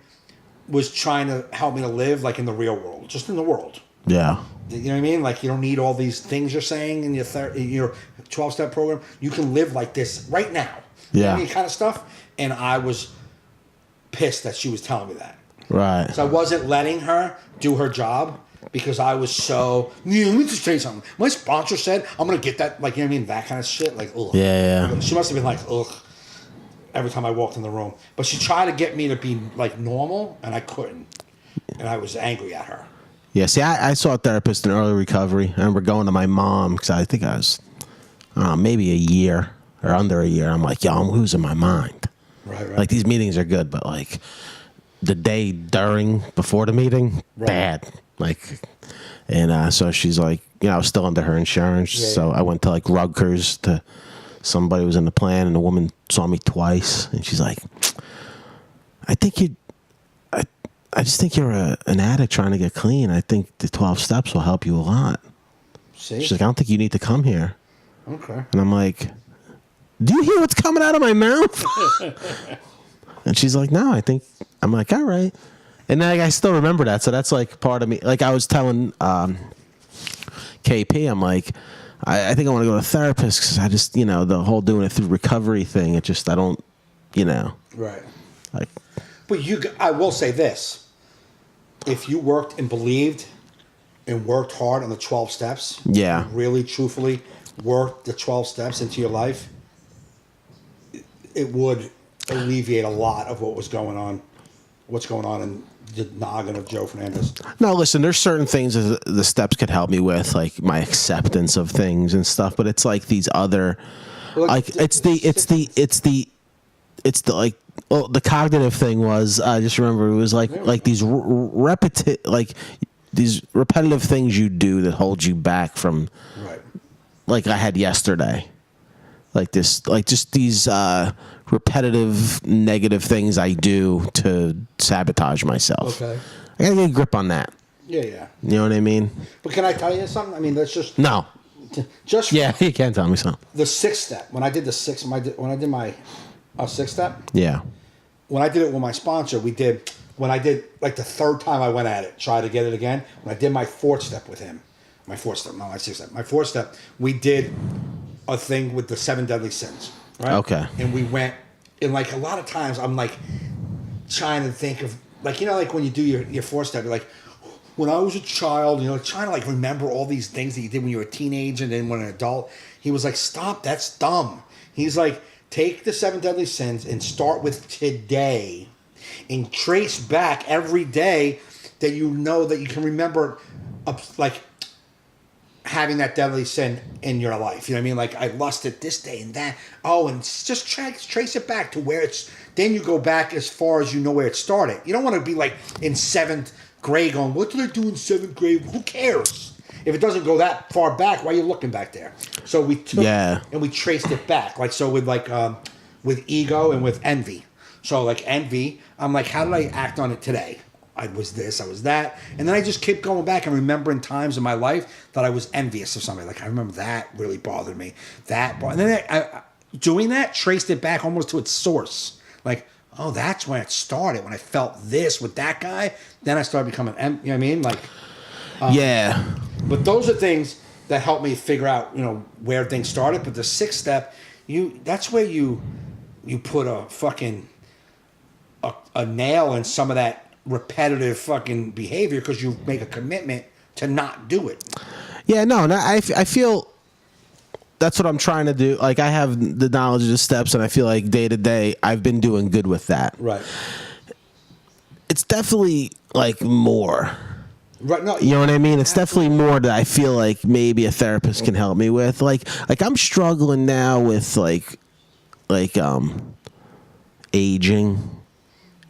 was trying to help me to live like in the real world, just in the world. Yeah. You know what I mean? Like you don't need all these things you're saying in your 12-step program. You can live like this right now. You know what I Yeah. mean? Kind of stuff. And I was pissed that she was telling me that. Right. So I wasn't letting her do her job because I was so... Yeah, let me just tell you something. My sponsor said I'm going to get that, like, you know what I mean? That kind of shit. Like, ugh. Yeah. She must have been like, ugh, every time I walked in the room. But she tried to get me to be, like, normal, and I couldn't. And I was angry at her. Yeah, see, I saw a therapist in early recovery. I remember going to my mom because I think I was, maybe a year or under a year. I'm like, yo, I'm losing my mind. Right. Like, these meetings are good, but, like, the day before the meeting, bad. Like, and so she's like, I was still under her insurance. Yeah, so I went to, like, Rutgers to somebody who was in the plan, and the woman saw me twice. And she's like, I just think you're an addict trying to get clean. I think the 12 steps will help you a lot. See? She's like, I don't think you need to come here. Okay. And I'm like, do you hear what's coming out of my mouth? And she's like, no, I'm like, all right. And then I still remember that. So that's like part of me. Like I was telling KP, I'm like, I think I want to go to a therapist because I just, the whole doing it through recovery thing, I don't, Right. like. But I will say this. If you worked and believed and worked hard on the 12 steps, Yeah. really truthfully worked the 12 steps into your life, it would alleviate a lot of what's going on in the noggin of Joe Fernandes. No, listen, there's certain things that the steps could help me with, like my acceptance of things and stuff, but it's like these other, it's the cognitive thing was, I just remember it was like these these repetitive things you do that hold you back from, Right. like I had yesterday. Like just these repetitive negative things I do to sabotage myself. Okay. I gotta get a grip on that. Yeah. You know what I mean? But can I tell you something? I mean, let's just No. just Yeah, you can tell me something. the 6th step. When I did my 6th step, Yeah. when I did it with my sponsor, when I did like the 3rd time I went at it, try to get it again. When I did my 4th step with him, my 6th step, my 4th step, we did a thing with the 7 deadly sins, right? Okay. And we went, and like a lot of times I'm like trying to think of, like, you know, like when you do your 4th step, you're like, when I was a child, you know, trying to like remember all these things that you did when you were a teenager and then when an adult. He was like, stop, that's dumb. He's like, take the 7 deadly sins and start with today and trace back every day that you know that you can remember, like, having that deadly sin in your life. You know what I mean? Like, I lusted this day and that. Oh, and just trace it back to where it's... Then you go back as far as you know where it started. You don't want to be like in 7th grade going, what did I do in 7th grade? Who cares? If it doesn't go that far back, why are you looking back there? So we took and we traced it back. Like, so with with ego and with envy. So like envy, I'm like, how did I act on it today? I was this, I was that. And then I just kept going back and remembering times in my life that I was envious of somebody. Like, I remember that really bothered me. And then I doing that, traced it back almost to its source. Like, oh, that's when it started. When I felt this with that guy, then I started becoming, you know what I mean? Like, Yeah. but those are things that help me figure out, you know, where things started. But the 6th step, that's where you put a fucking a nail in some of that repetitive fucking behavior, because you make a commitment to not do it. Yeah, no, I feel that's what I'm trying to do. Like, I have the knowledge of the steps, and I feel like day to day I've been doing good with that. Right. It's definitely like more. Right. No, You know what I mean? It's definitely more that I feel like maybe a therapist can help me with. Like I'm struggling now with like aging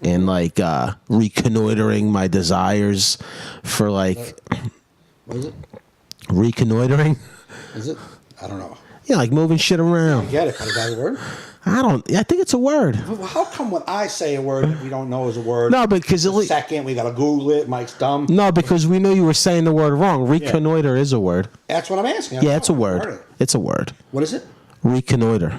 and like reconnoitering my desires for like what is it? reconnoitering. Is it? I don't know. Yeah, like moving shit around. I get it, but is that a word? I think it's a word. Well, how come when I say a word that we don't know is a word? No, because second we gotta Google it. Mike's dumb. No, because we knew you were saying the word wrong. Reconnoiter is a word. That's what I'm asking. Yeah, it's a word. It's a word. What is it? Reconnoiter.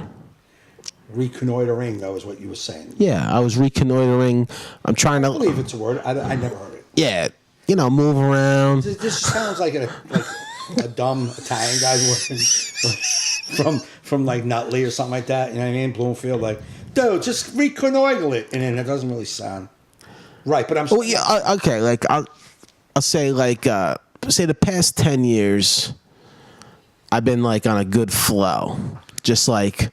Reconnoitering, though, is what you were saying. Yeah, I was reconnoitering. I'm trying to... I believe it's a word. I never heard it. Yeah, you know, move around. This sounds like a dumb Italian guy from like Nutley or something like that. You know what I mean? Bloomfield, like, dude, just reconnoiter it, and then it doesn't really sound right. But I'm. Oh yeah, okay. Like I'll say like say the past 10 years, I've been like on a good flow, just like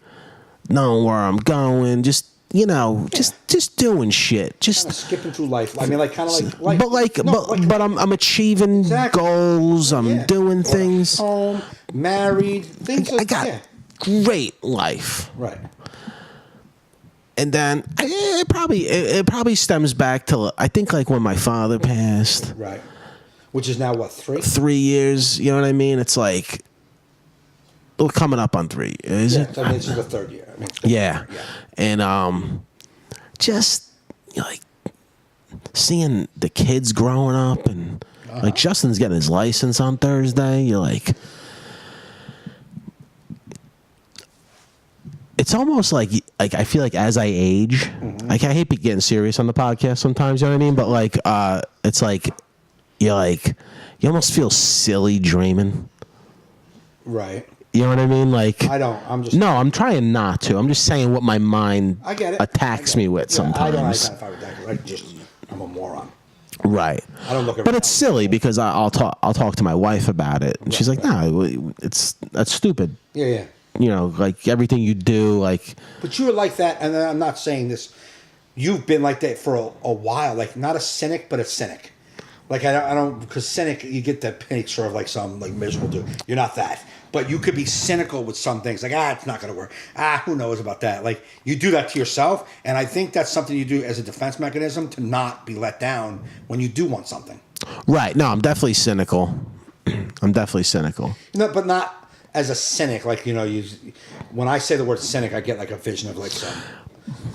knowing where I'm going, just. You know, just doing shit, just kinda skipping through life. I mean, like kind of like, but I'm achieving goals. I'm doing things. Home, married, things. I got great life, right? And then it probably stems back to I think like when my father passed, right? Which is now what 3 years. You know what I mean? It's like we're coming up on 3. Is it? I mean, it's the 3rd year. I mean, yeah. And just like seeing the kids growing up, and like Justin's getting his license on Thursday. You're like, it's almost like I feel like as I age, like I hate getting serious on the podcast sometimes. You know what I mean? But like, it's like you almost feel silly dreaming. right. You know what I mean? Like I don't. I'm trying not to. I'm just saying what my mind I get it. attacks me with sometimes. I don't identify with that. I'm a moron. Right. I don't look at. But it's silly because I'll talk to my wife about it, and she's like, "No, that's stupid." Yeah. You know, like everything you do, like. But you were like that, and I'm not saying this. You've been like that for a while, like not a cynic, but a cynic. Like I don't, because cynic, you get that picture of like some like miserable dude. You're not that, but you could be cynical with some things. Like it's not going to work. Who knows about that? Like you do that to yourself, and I think that's something you do as a defense mechanism to not be let down when you do want something. Right. No, I'm definitely cynical. No, but not as a cynic. Like when I say the word cynic, I get like a vision of like some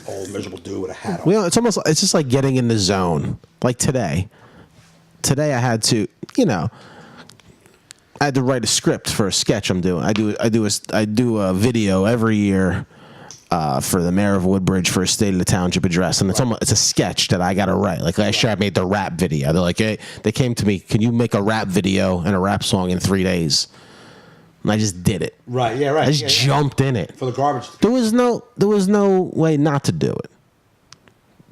old miserable dude with a hat on. Well, it's just like getting in the zone. Like today I had to, I had to write a script for a sketch I'm doing. I do a video every year for the mayor of Woodbridge for a State of the Township address, and it's a sketch that I got to write. Like last year, I made the rap video. They're like, hey, they came to me, can you make a rap video and a rap song in 3 days? And I just did it. Right. Yeah. Right. I just jumped in it for the garbage. There was no way not to do it.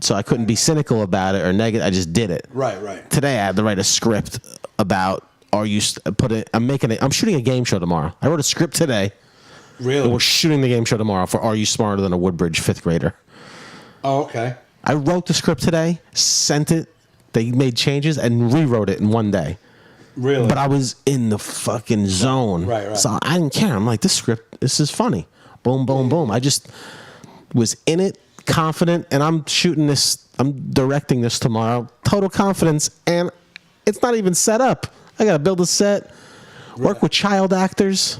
So I couldn't be cynical about it or negative. I just did it. Right. Today I had to write a script about I'm shooting a game show tomorrow. I wrote a script today. Really? And we're shooting the game show tomorrow for Are You Smarter Than a Woodbridge 5th grader? Oh, okay. I wrote the script today, sent it. They made changes and rewrote it in one day. Really? But I was in the fucking zone. Right. So I didn't care. I'm like, this is funny. Boom, boom, boom. I just was in it, confident, and I'm directing this tomorrow. Total confidence, and it's not even set up. I got to build a set, work with child actors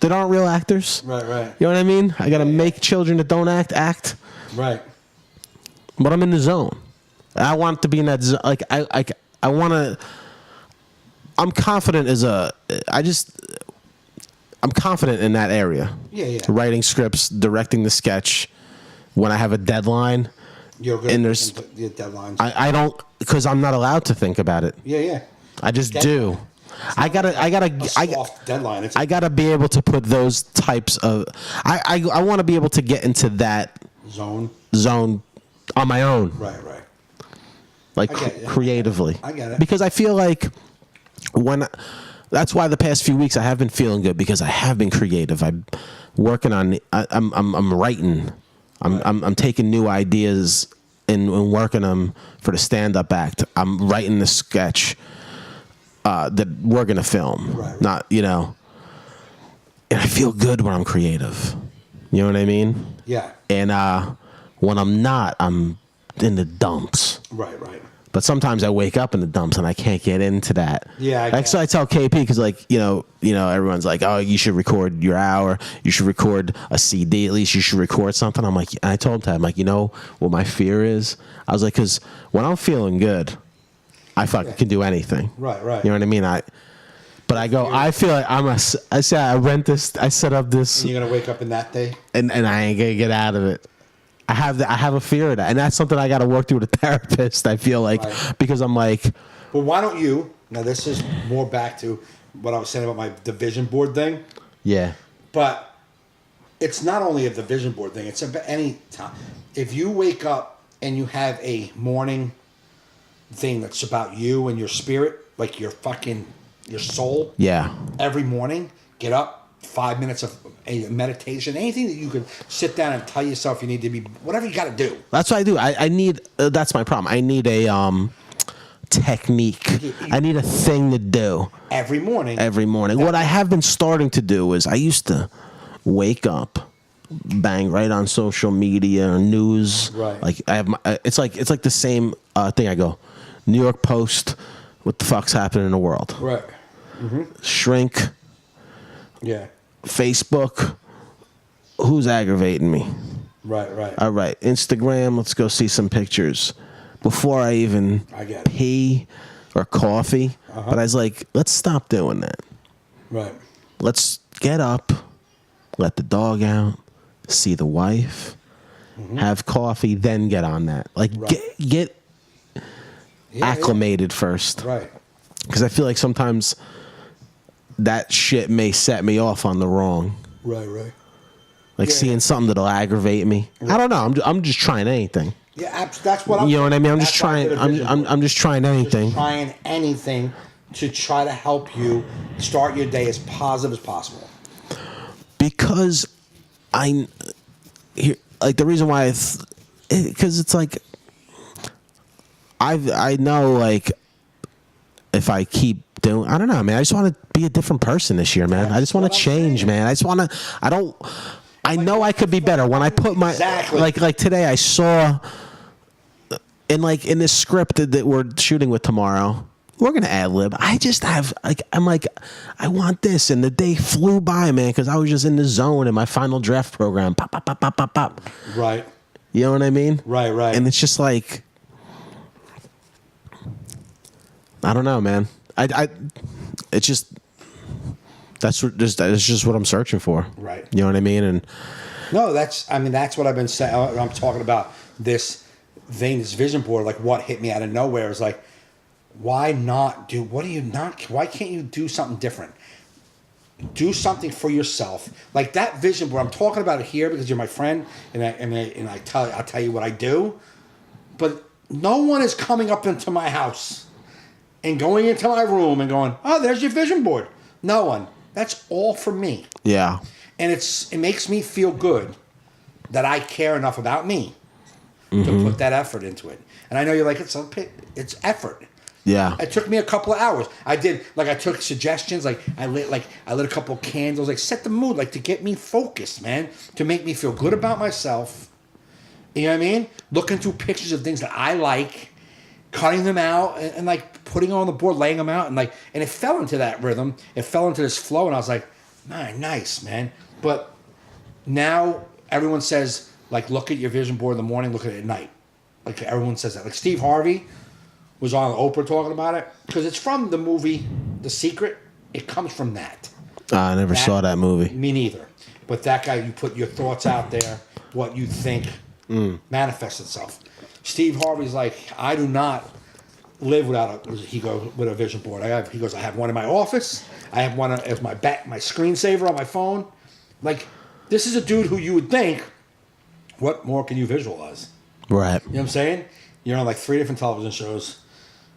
that aren't real actors. Right. You know what I mean? I got to make children that don't act. Right. But I'm in the zone. I want to be in that zone. Like, I want to... I'm confident I'm confident in that area. Yeah. Writing scripts, directing the sketch. When I have a deadline, you're good. And there's the deadlines. I don't, because I'm not allowed to think about it. Yeah. I just do. I gotta deadline. I gotta be able to put those types of. I want to be able to get into that zone on my own. Right. Like creatively. I get it. Because I feel like that's why the past few weeks I have been feeling good, because I have been creative. I'm working on. I'm writing. I'm taking new ideas and working them for the stand-up act. I'm writing the sketch that we're gonna film. Right. Not, and I feel good when I'm creative. You know what I mean? Yeah. And when I'm not, I'm in the dumps. Right. But sometimes I wake up in the dumps and I can't get into that. Yeah. So I tell KP, because everyone's like, oh, you should record your hour. You should record a CD at least. You should record something. I'm like, I told him, what my fear is? I was like, because when I'm feeling good, I can do anything. Right. You know what I mean? I feel like I rent this, I set up this. And you're going to wake up in that day? And I ain't going to get out of it. I have a fear of that, and that's something I got to work through with a therapist. I feel like, because I'm like, well, why don't you? Now this is more back to what I was saying about my division board thing. Yeah. But it's not only a division board thing. It's about any time. If you wake up and you have a morning thing that's about you and your spirit, like your soul. Yeah. Every morning, get up. 5 minutes of a meditation, anything that you can sit down and tell yourself you need to be, whatever you got to do. That's what I do. I need, that's my problem. I need a technique. I need a thing to do. Every morning. What I have been starting to do is I used to wake up, bang right on social media or news. Right. Like I have it's like the same thing. I go, New York Post, what the fuck's happening in the world? Right. Mm-hmm. Shrink. Yeah. Facebook, who's aggravating me? Right. All right, Instagram, let's go see some pictures. Before I even pee or coffee. But I was like, let's stop doing that. Right. Let's get up, let the dog out, see the wife, have coffee, then get on that. Like, get acclimated first. Right. Because I feel like sometimes that shit may set me off on the wrong. Right. Like seeing something that'll aggravate me. Right. I don't know. I'm just trying anything. Yeah, that's what I'm. You know what I mean? I'm just that's why I trying. did a vision board. I'm just trying anything. Just trying anything to try to help you start your day as positive as possible. Because like the reason why because it's like I know, like, if I keep doing, I don't know, man. I just want to be a different person this year, man. I just want to change, man. I know I could be better. When I put my like today, I saw in this script that we're shooting with tomorrow. We're gonna ad lib. I just have I want this, and the day flew by, man, because I was just in the zone in my final draft program. Pop, pop, pop, pop, pop, pop. Right. You know what I mean? Right. And it's just like, I don't know, man. It's just that's just what I'm searching for. Right. You know what I mean? And no, that's what I've been saying. I'm talking about this vision board. Like, what hit me out of nowhere is like, why can't you do something different? Do something for yourself. Like that vision board. I'm talking about it here because you're my friend, and I'll tell you what I do. But no one is coming up into my house and going into my room and going, "Oh, there's your vision board." No one. That's all for me. yeah. And it makes me feel good that I care enough about me to put that effort into it. And I know you're like, it's effort. Yeah. It took me a couple of hours. I took suggestions. Like I lit a couple of candles. Like, set the mood. Like, to get me focused, man. To make me feel good about myself. You know what I mean? Looking through pictures of things that I like, cutting them out, and like putting them on the board, laying them out, and it fell into that rhythm. It fell into this flow, and I was like, nice, man. But now everyone says, like, look at your vision board in the morning, look at it at night. Like, everyone says that. Like, Steve Harvey was on Oprah talking about it, because it's from the movie The Secret. It comes from that. I never saw that movie. Me neither. But that guy, you put your thoughts out there, what you think manifests itself. Steve Harvey's like, I do not live without with a vision board. I have one in my office. I have one as my screensaver on my phone. Like, this is a dude who you would think, what more can you visualize? Right. You know what I'm saying? You're on like 3 different television shows.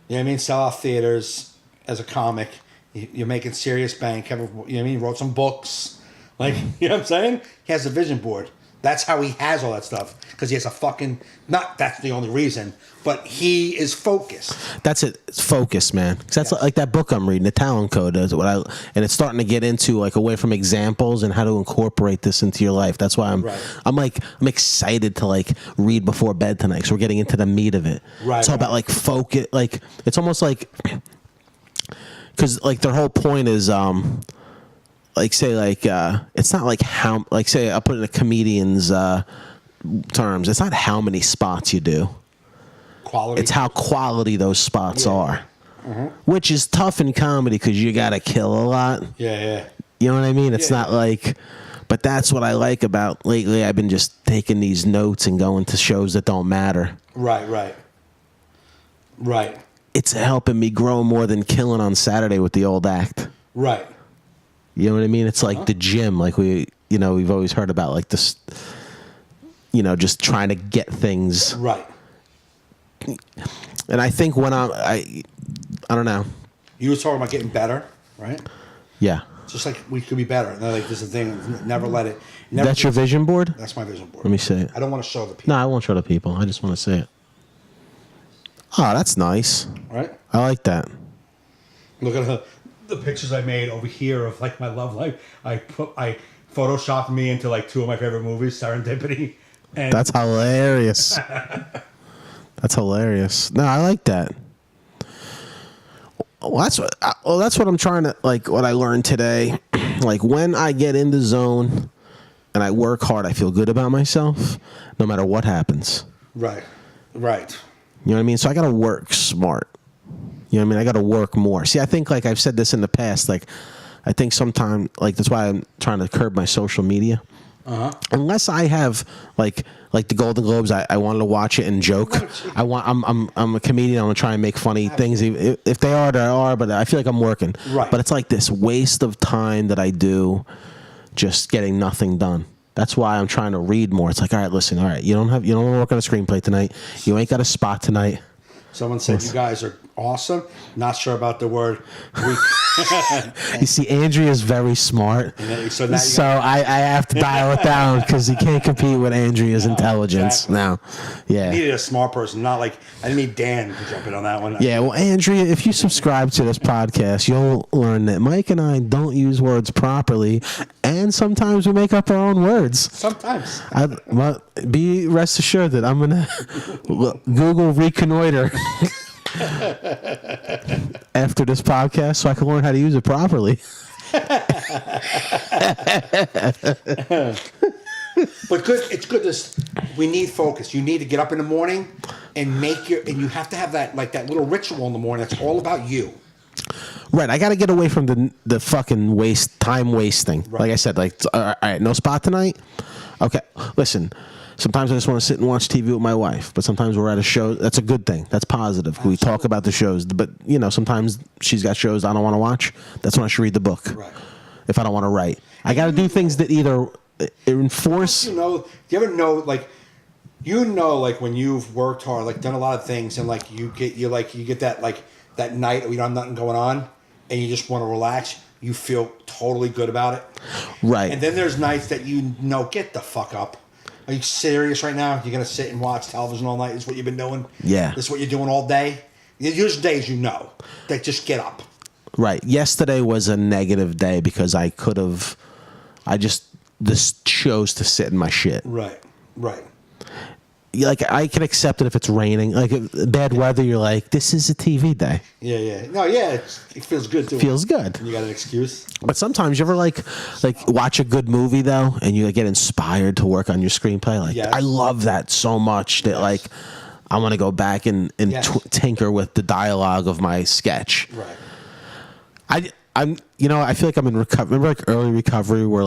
You know what I mean? Sell out theaters as a comic. You're making serious bank. You know what I mean? He wrote some books. Like, you know what I'm saying? He has a vision board. That's how he has all that stuff. Because he has a fucking... Not that's the only reason, but he is focused. That's it. It's focus, man. 'Cause that's like that book I'm reading, The Talent Code. And it's starting to get into, like, away from examples and how to incorporate this into your life. That's why I'm excited to, like, read before bed tonight, because we're getting into the meat of it. Right. It's all about, like, focus. Like, it's almost like... Because, like, their whole point is... like, say, like, it's not like how, like, say, I'll put it in a comedian's terms. It's not how many spots you do. Quality. It's how quality those spots are. Mm-hmm. Which is tough in comedy because you got to kill a lot. Yeah. You know what I mean? It's not like, but that's what I like about lately. I've been just taking these notes and going to shows that don't matter. Right. It's helping me grow more than killing on Saturday with the old act. Right. You know what I mean? It's like the gym, like we've always heard about, like this, just trying to get things right. And I think when I don't know. You were talking about getting better, right? Yeah. Just like we could be better. And like, this is the thing. Never let it. That's your vision board? That's my vision board. Let me see it. I don't want to show the people. No, I won't show the people. I just want to see it. Oh, that's nice. Right? I like that. Look at the pictures I made over here of like my love life. I photoshopped me into like 2 of my favorite movies, Serendipity. And that's hilarious. That's hilarious. No, I like that. Well, that's what I'm trying to, like, what I learned today. Like, when I get in the zone and I work hard, I feel good about myself, no matter what happens. Right. You know what I mean? So I got to work smart. You know what I mean? I got to work more. See, I think, like I've said this in the past, like, I think sometimes, like, that's why I'm trying to curb my social media. Uh-huh. Unless I have, like the Golden Globes, I wanted to watch it and joke. I'm a comedian. I'm gonna try and make funny things. If they are, they are. But I feel like I'm working. Right. But it's like this waste of time that I do, just getting nothing done. That's why I'm trying to read more. It's like, all right, listen, all right, you don't want to work on a screenplay tonight. You ain't got a spot tonight. Someone said you guys are awesome. Not sure about the word. You see, Andrea's very smart, so I have to dial it down because you can't compete with Andrea's intelligence now. Yeah, I needed a smart person, not like I didn't need Dan to jump in on that one. Yeah, well, Andrea, if you subscribe to this podcast, you'll learn that Mike and I don't use words properly, and sometimes we make up our own words. Sometimes. Well, be rest assured that I'm gonna Google Reconnoiter after this podcast so I can learn how to use it properly. But good. It's good. We need focus. You need to get up in the morning and and you have to have that little ritual in the morning. That's all about you. Right. I got to get away from the fucking time wasting. Right. Like I said, all right, no spot tonight. Okay. Listen. Sometimes I just want to sit and watch TV with my wife, but sometimes we're at a show. That's a good thing. That's positive. Absolutely. We talk about the shows, but sometimes she's got shows I don't want to watch. That's when I should read the book. Right. If I don't want to write, I got to do things that either enforce. Do you ever know when you've worked hard, done a lot of things, and you get that night where you don't have nothing going on, and you just want to relax. You feel totally good about it. Right. And then there's nights that get the fuck up. Are you serious right now? You're going to sit and watch television all night? This is what you've been doing? Yeah. This is what you're doing all day? There's days that just get up. Right. Yesterday was a negative day because this chose to sit in my shit. Right. I can accept it if it's raining. Bad weather, you're like, this is a TV day. Yeah. No, yeah, it feels good too. Feels good. And you got an excuse. But sometimes you ever watch a good movie though, and you get inspired to work on your screenplay. Yes. I love that so much that I want to go back and tinker with the dialogue of my sketch. Right. I feel like I'm in recovery. Remember early recovery where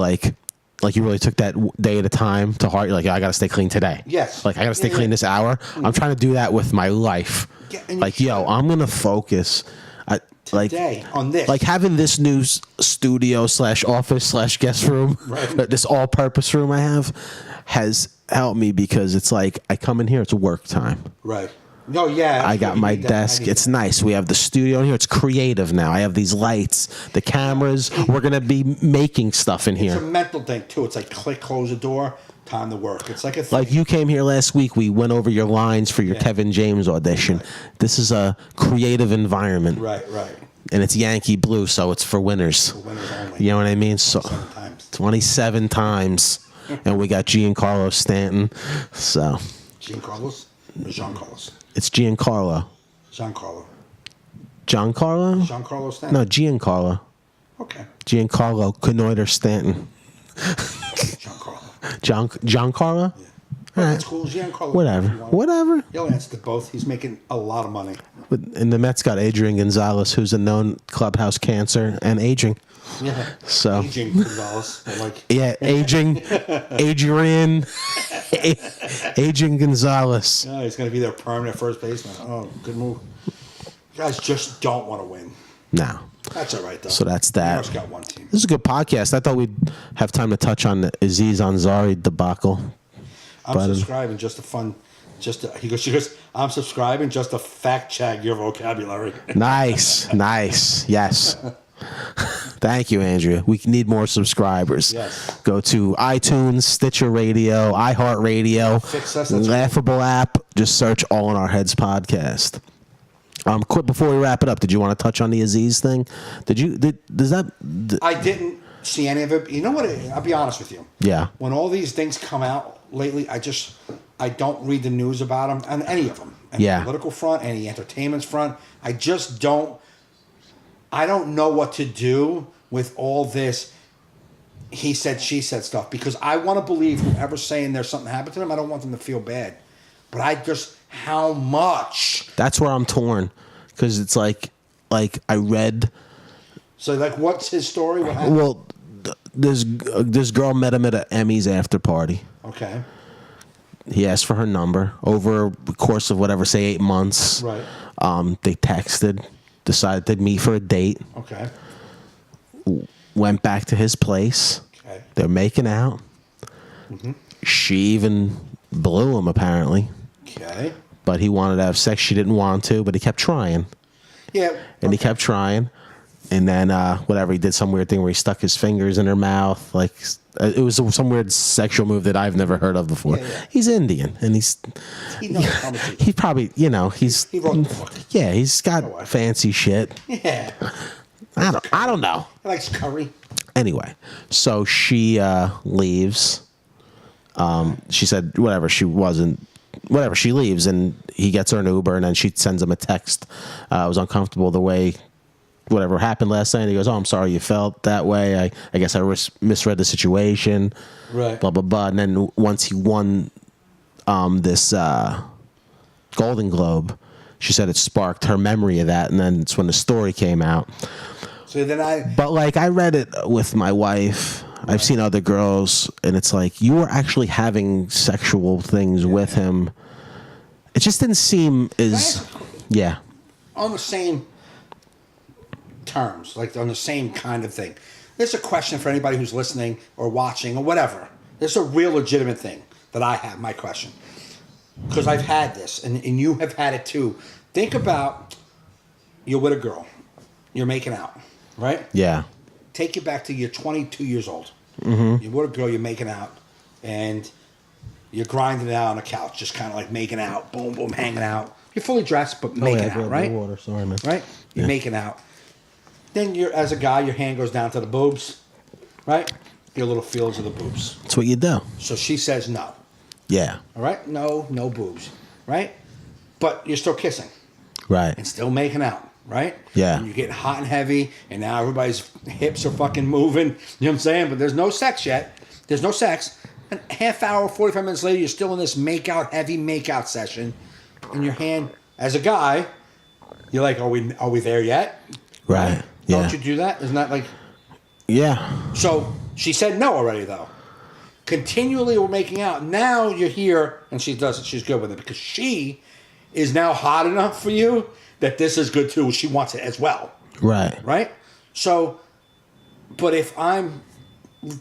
you really took that day at a time to heart. You're like, I got to stay clean today. Yes. I got to stay clean this hour. Mm-hmm. I'm trying to do that with my life. Yeah, I'm going to focus today on this. Having this new studio / office / guest room, right. This all-purpose room I have has helped me because it's I come in here, it's work time. Right. No, yeah. I got my desk. It's nice. We have the studio in here. It's creative now. I have these lights, the cameras. We're going to be making stuff in here. It's a mental thing, too. It's click, close the door, time to work. It's like a thing. You came here last week. We went over your lines for your Kevin James audition. Right. This is a creative environment. Right. And it's Yankee Blue, so it's for winners. For winners only. You know what I mean? 27 times. And we got Giancarlo Stanton. So. Giancarlos or Giancarlos? It's Giancarlo. Giancarlo. Giancarlo? Giancarlo Stanton. No, Giancarlo. Okay. Giancarlo Canoiter Stanton. Giancarlo? Yeah. That's cool. Giancarlo. Whatever. He'll answer to both. He's making a lot of money. And the Mets got Adrian Gonzalez, who's a known clubhouse cancer and aging. Yeah. So. Aging Gonzalez. Yeah, aging. Adrian. Aging Gonzalez. Yeah, he's going to be their permanent first baseman. Oh, good move. You guys just don't want to win. No. That's all right, though. So that's that. New York's got one team. This is a good podcast. I thought we'd have time to touch on the Aziz Ansari debacle. I'm subscribing just he goes, I'm subscribing just to fact check your vocabulary. Nice. Yes. Thank you, Andrea. We need more subscribers. Yes. Go to iTunes, Stitcher Radio, iHeartRadio, Laughable app. Just search All in Our Heads podcast. Quick before we wrap it up, did you want to touch on the Aziz thing? I didn't see any of it. You know what? I'll be honest with you. Yeah. When all these things come out lately, I don't read the news about them, and any of them. Any political front, any entertainment front. I just don't. I don't know what to do with all this he said, she said stuff, because I want to believe whoever's saying there's something happened to them, I don't want them to feel bad. But how much? That's where I'm torn, because it's like I read. So what's his story? What happened? Well, this girl met him at an Emmys after party. Okay. He asked for her number over the course of whatever, say 8 months. Right. They texted, decided they'd meet for a date. Okay. Went back to his place. Okay. They're making out. She even blew him, apparently. Okay. But he wanted to have sex. She didn't want to, but he kept trying. Yeah. And he kept trying. And then, he did some weird thing where he stuck his fingers in her mouth. Like, it was some weird sexual move that I've never heard of before. Yeah. He's Indian, and he knows how much he probably, he wrote the book. Yeah, he's got fancy shit. Yeah. I don't know. He likes curry. Anyway, so she leaves. She said she leaves, and he gets her an Uber, and then she sends him a text. I was uncomfortable the way whatever happened last night. And he goes, "Oh, I'm sorry you felt that way. I guess I misread the situation." Right. Blah, blah, blah. And then once he won this Golden Globe, she said it sparked her memory of that. And then it's when the story came out. So then I read it with my wife. I've seen other girls, and it's like, you were actually having sexual things with him. It just didn't seem as, on the same terms, like on the same kind of thing. This is a question for anybody who's listening or watching or whatever. This is a real legitimate thing that I have, my question. Because I've had this, and you have had it too. Think about, you're with a girl. You're making out, right? Yeah. Take you back to you're 22 years old. Mm-hmm. You're with a girl, you're making out, and you're grinding it out on the couch, just kind of like making out, boom, boom, hanging out. You're fully dressed, but making out, right? Water. Sorry, man. Right? You're making out. Then as a guy, your hand goes down to the boobs, right? Your little feels of the boobs. That's what you do. So she says no. Yeah. All right? No boobs, right? But you're still kissing. Right. And still making out, right? Yeah. And you're getting hot and heavy, and now everybody's hips are fucking moving. You know what I'm saying? But there's no sex yet. There's no sex. And a half hour, 45 minutes later, you're still in this heavy makeout session. And your hand, as a guy, you're like, are we there yet? Right. Yeah. Don't you do that? Isn't that like... Yeah. So she said no already, though. Continually we're making out. Now you're here, and she does it. She's good with it because she is now hot enough for you that this is good too. She wants it as well. Right. Right? So, but if I'm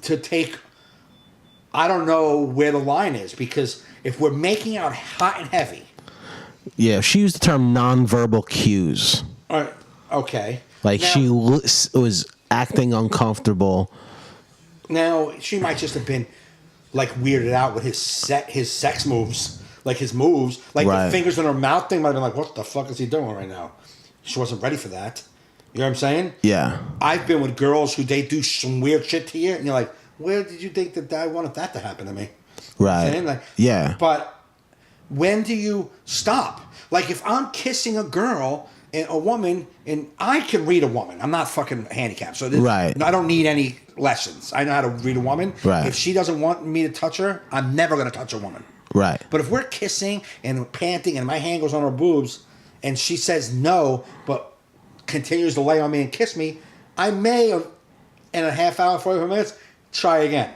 to take... I don't know where the line is, because if we're making out hot and heavy... Yeah, she used the term nonverbal cues. All right, okay. Like, now, she was acting uncomfortable. Now, she might just have been, like, weirded out with his sex moves. Like, his moves. Like, right. The fingers in her mouth thing might have been like, what the fuck is he doing right now? She wasn't ready for that. You know what I'm saying? Yeah. I've been with girls who they do some weird shit to you, and you're like, where did you think that I wanted that to happen to me? Right. You know like, yeah. But when do you stop? Like, if I'm kissing a girl and a woman, and I can read a woman. I'm not fucking handicapped. So right. I don't need any lessons. I know how to read a woman. Right. If she doesn't want me to touch her, I'm never going to touch a woman. Right. But if we're kissing and panting and my hand goes on her boobs and she says no, but continues to lay on me and kiss me, I may, in a half hour, 45 minutes, try again.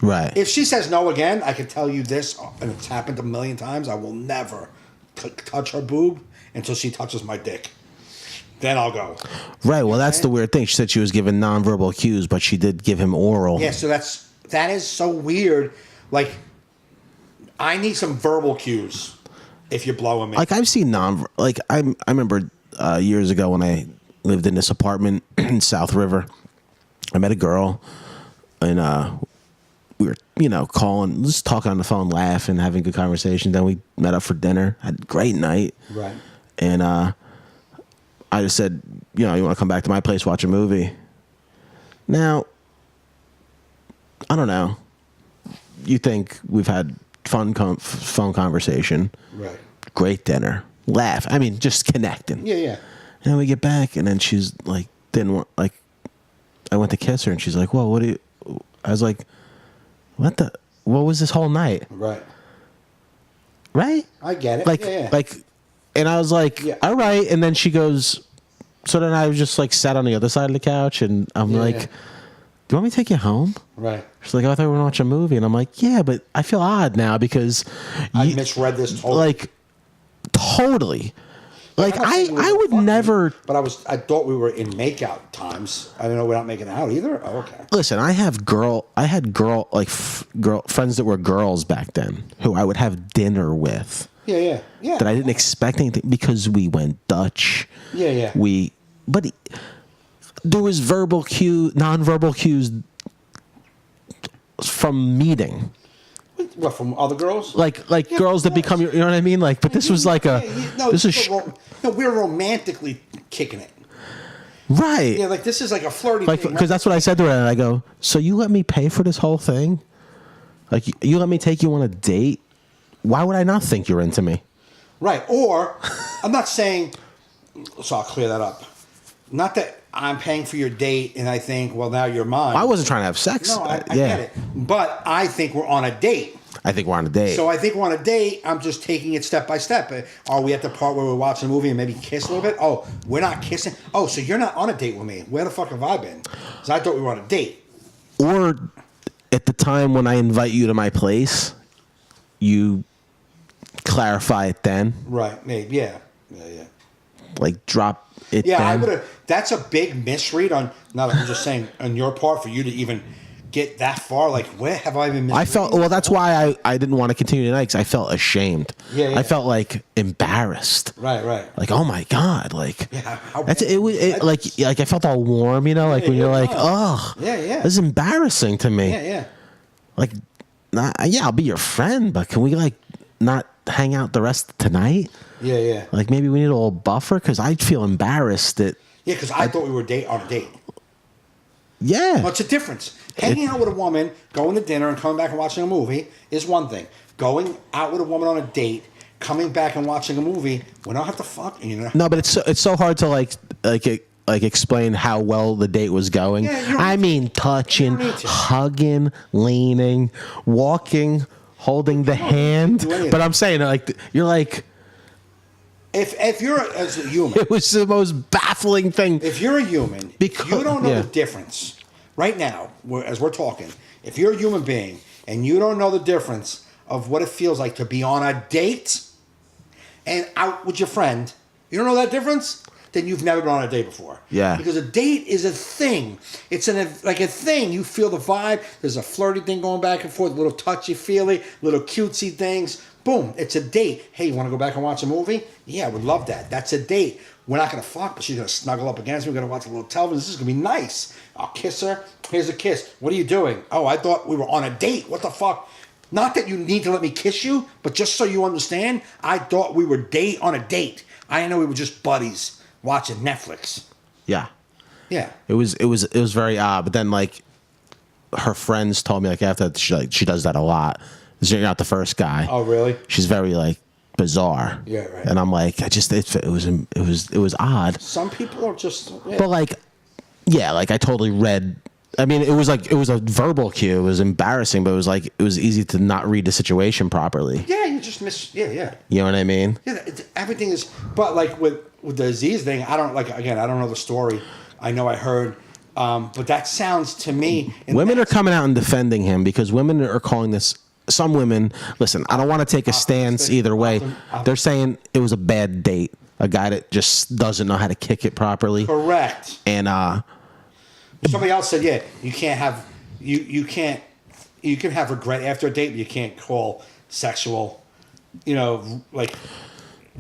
Right. If she says no again, I can tell you this, and it's happened a million times, I will never touch her boob until she touches my dick. Then I'll go. Right. Well, that's the weird thing. She said she was given nonverbal cues, but she did give him oral. Yeah, so that is so weird. Like, I need some verbal cues if you're blowing me. Like, I've seen I remember years ago when I lived in this apartment in South River, I met a girl, and we were, calling, just talking on the phone, laughing, having good conversation. Then we met up for dinner. Had a great night. Right. And I just said, you want to come back to my place, watch a movie. Now, I don't know. You think we've had phone conversation. Right. Great dinner. Laugh. I mean, just connecting. Yeah, yeah. And then we get back, and then she's like, I went to kiss her, and she's like, "Whoa, what do you?" I was like, "What was this whole night?" Right. Right? I get it. Like, yeah. And I was like, Yeah. "All right." And then she goes, so then I was just like sat on the other side of the couch, and I'm like, Yeah. "Do you want me to take you home?" Right. She's like, "Oh, I thought we were going to watch a movie." And I'm like, "Yeah, but I feel odd now because I misread this totally. Like, totally. Like I'm not saying we I were would fucking, never But I thought we were in makeout times. I didn't know we're not making out either. Oh, okay. listen. I had girl friends that were girls back then who I would have dinner with. Yeah. That I didn't expect anything because we went Dutch. Yeah. But there was nonverbal cues from meeting. What, from other girls? Like girls that become your, you know what I mean? Like, but this was like we're romantically kicking it. Right. Yeah, like this is like a flirty like, thing. because that's what I said to her, and I go, so you let me pay for this whole thing? Like, you let me take you on a date? Why would I not think you're into me? Right. Or, I'm not saying, so I'll clear that up. Not that I'm paying for your date and I think, well, now you're mine. I wasn't trying to have sex. No, I get it. But I think we're on a date. I think we're on a date. So I think we're on a date. I'm just taking it step by step. Are we at the part where we're watching a movie and maybe kiss a little bit? Oh, we're not kissing? Oh, so you're not on a date with me. Where the fuck have I been? Because I thought we were on a date. Or at the time when I invite you to my place, you clarify it then. Right. Maybe. Yeah. Like drop it Yeah, then. I would have. That's a big misread on. Not. I'm just saying on your part for you to even get that far. Like, where have I been? I felt. Well, that's why I didn't want to continue tonight because I felt ashamed. Yeah. I felt like embarrassed. Right. Like, oh my god. Like, Yeah, that's it. Like I felt all warm. You know, like when you're like, oh, Yeah. this is embarrassing to me. Yeah. Like, I'll be your friend, but can we like not hang out the rest of tonight? Yeah. Like maybe we need a little buffer because I feel embarrassed that. Yeah, because I thought we were on a date. Yeah. What's the difference? Hanging out with a woman, going to dinner, and coming back and watching a movie is one thing. Going out with a woman on a date, coming back and watching a movie, we don't have to fuck. You know? No, but it's so hard to like explain how well the date was going. Yeah, I mean, touching, hugging, leaning, walking, holding the hand. But I'm saying, like, you're like, if you're as a human, it was the most baffling thing. if you're a human, Because- you don't know yeah. the difference. Right now, as we're talking, if you're a human being and you don't know the difference of what it feels like to be on a date and out with your friend, you don't know that difference? Then you've never been on a date before. Yeah. Because a date is a thing. It's like a thing. You feel the vibe. There's a flirty thing going back and forth, little touchy-feely, little cutesy things. Boom, it's a date. Hey, you want to go back and watch a movie? Yeah, I would love that. That's a date. We're not going to fuck, but she's going to snuggle up against me. We're going to watch a little television. This is going to be nice. I'll kiss her. Here's a kiss. What are you doing? Oh, I thought we were on a date. What the fuck? Not that you need to let me kiss you, but just so you understand, I thought we were on a date. I didn't know we were just buddies watching Netflix. Yeah. Yeah. It was very odd. But then like her friends told me like after that she does that a lot. You're not the first guy. Oh, really? She's very like bizarre. Yeah, right. And I'm like, it was odd. Some people are just. Yeah. But like, yeah, like I totally read. I mean, it was a verbal cue. It was embarrassing, but it was easy to not read the situation properly. Yeah, you just miss. Yeah. You know what I mean? Yeah, everything is. But like with the Aziz thing, I don't know the story. I know I heard. But that sounds to me. Women are coming out and defending him because women are calling this. Some women, listen, I don't want to take a stance either way. They're saying it was a bad date. A guy that just doesn't know how to kick it properly. Correct. And somebody else said, yeah, you can't have you can have regret after a date, but you can't call sexual, like.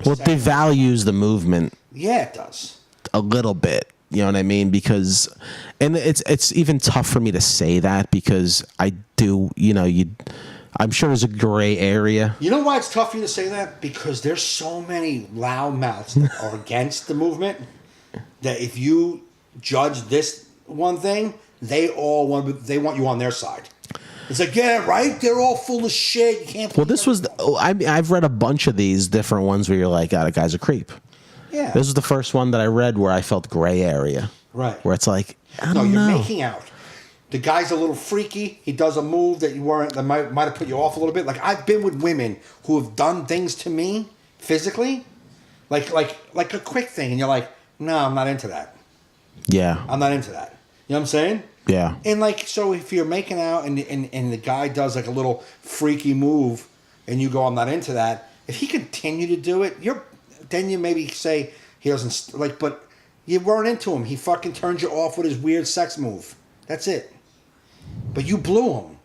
Well, it devalues the movement. Yeah, it does. A little bit. You know what I mean? Because, and it's even tough for me to say that because I do, I'm sure there's a gray area. You know why it's tough for you to say that? Because there's so many loud mouths that are against the movement that if you judge this one thing, they want you on their side. It's like, yeah, right? They're all full of shit. You can't. Well, this was. I've read a bunch of these different ones where you're like, "God, that guy's a creep." Yeah. This was the first one that I read where I felt gray area. Right. Where it's like, I No, don't you're know. making out. The guy's a little freaky. He does a move that might have put you off a little bit. Like I've been with women who have done things to me physically, like a quick thing, and you're like, no, I'm not into that. Yeah. I'm not into that. You know what I'm saying? Yeah. And like, so if you're making out and the guy does like a little freaky move, and you go, I'm not into that. If he continue to do it, then you maybe say he doesn't like, but you weren't into him. He fucking turned you off with his weird sex move. That's it. But you blew him.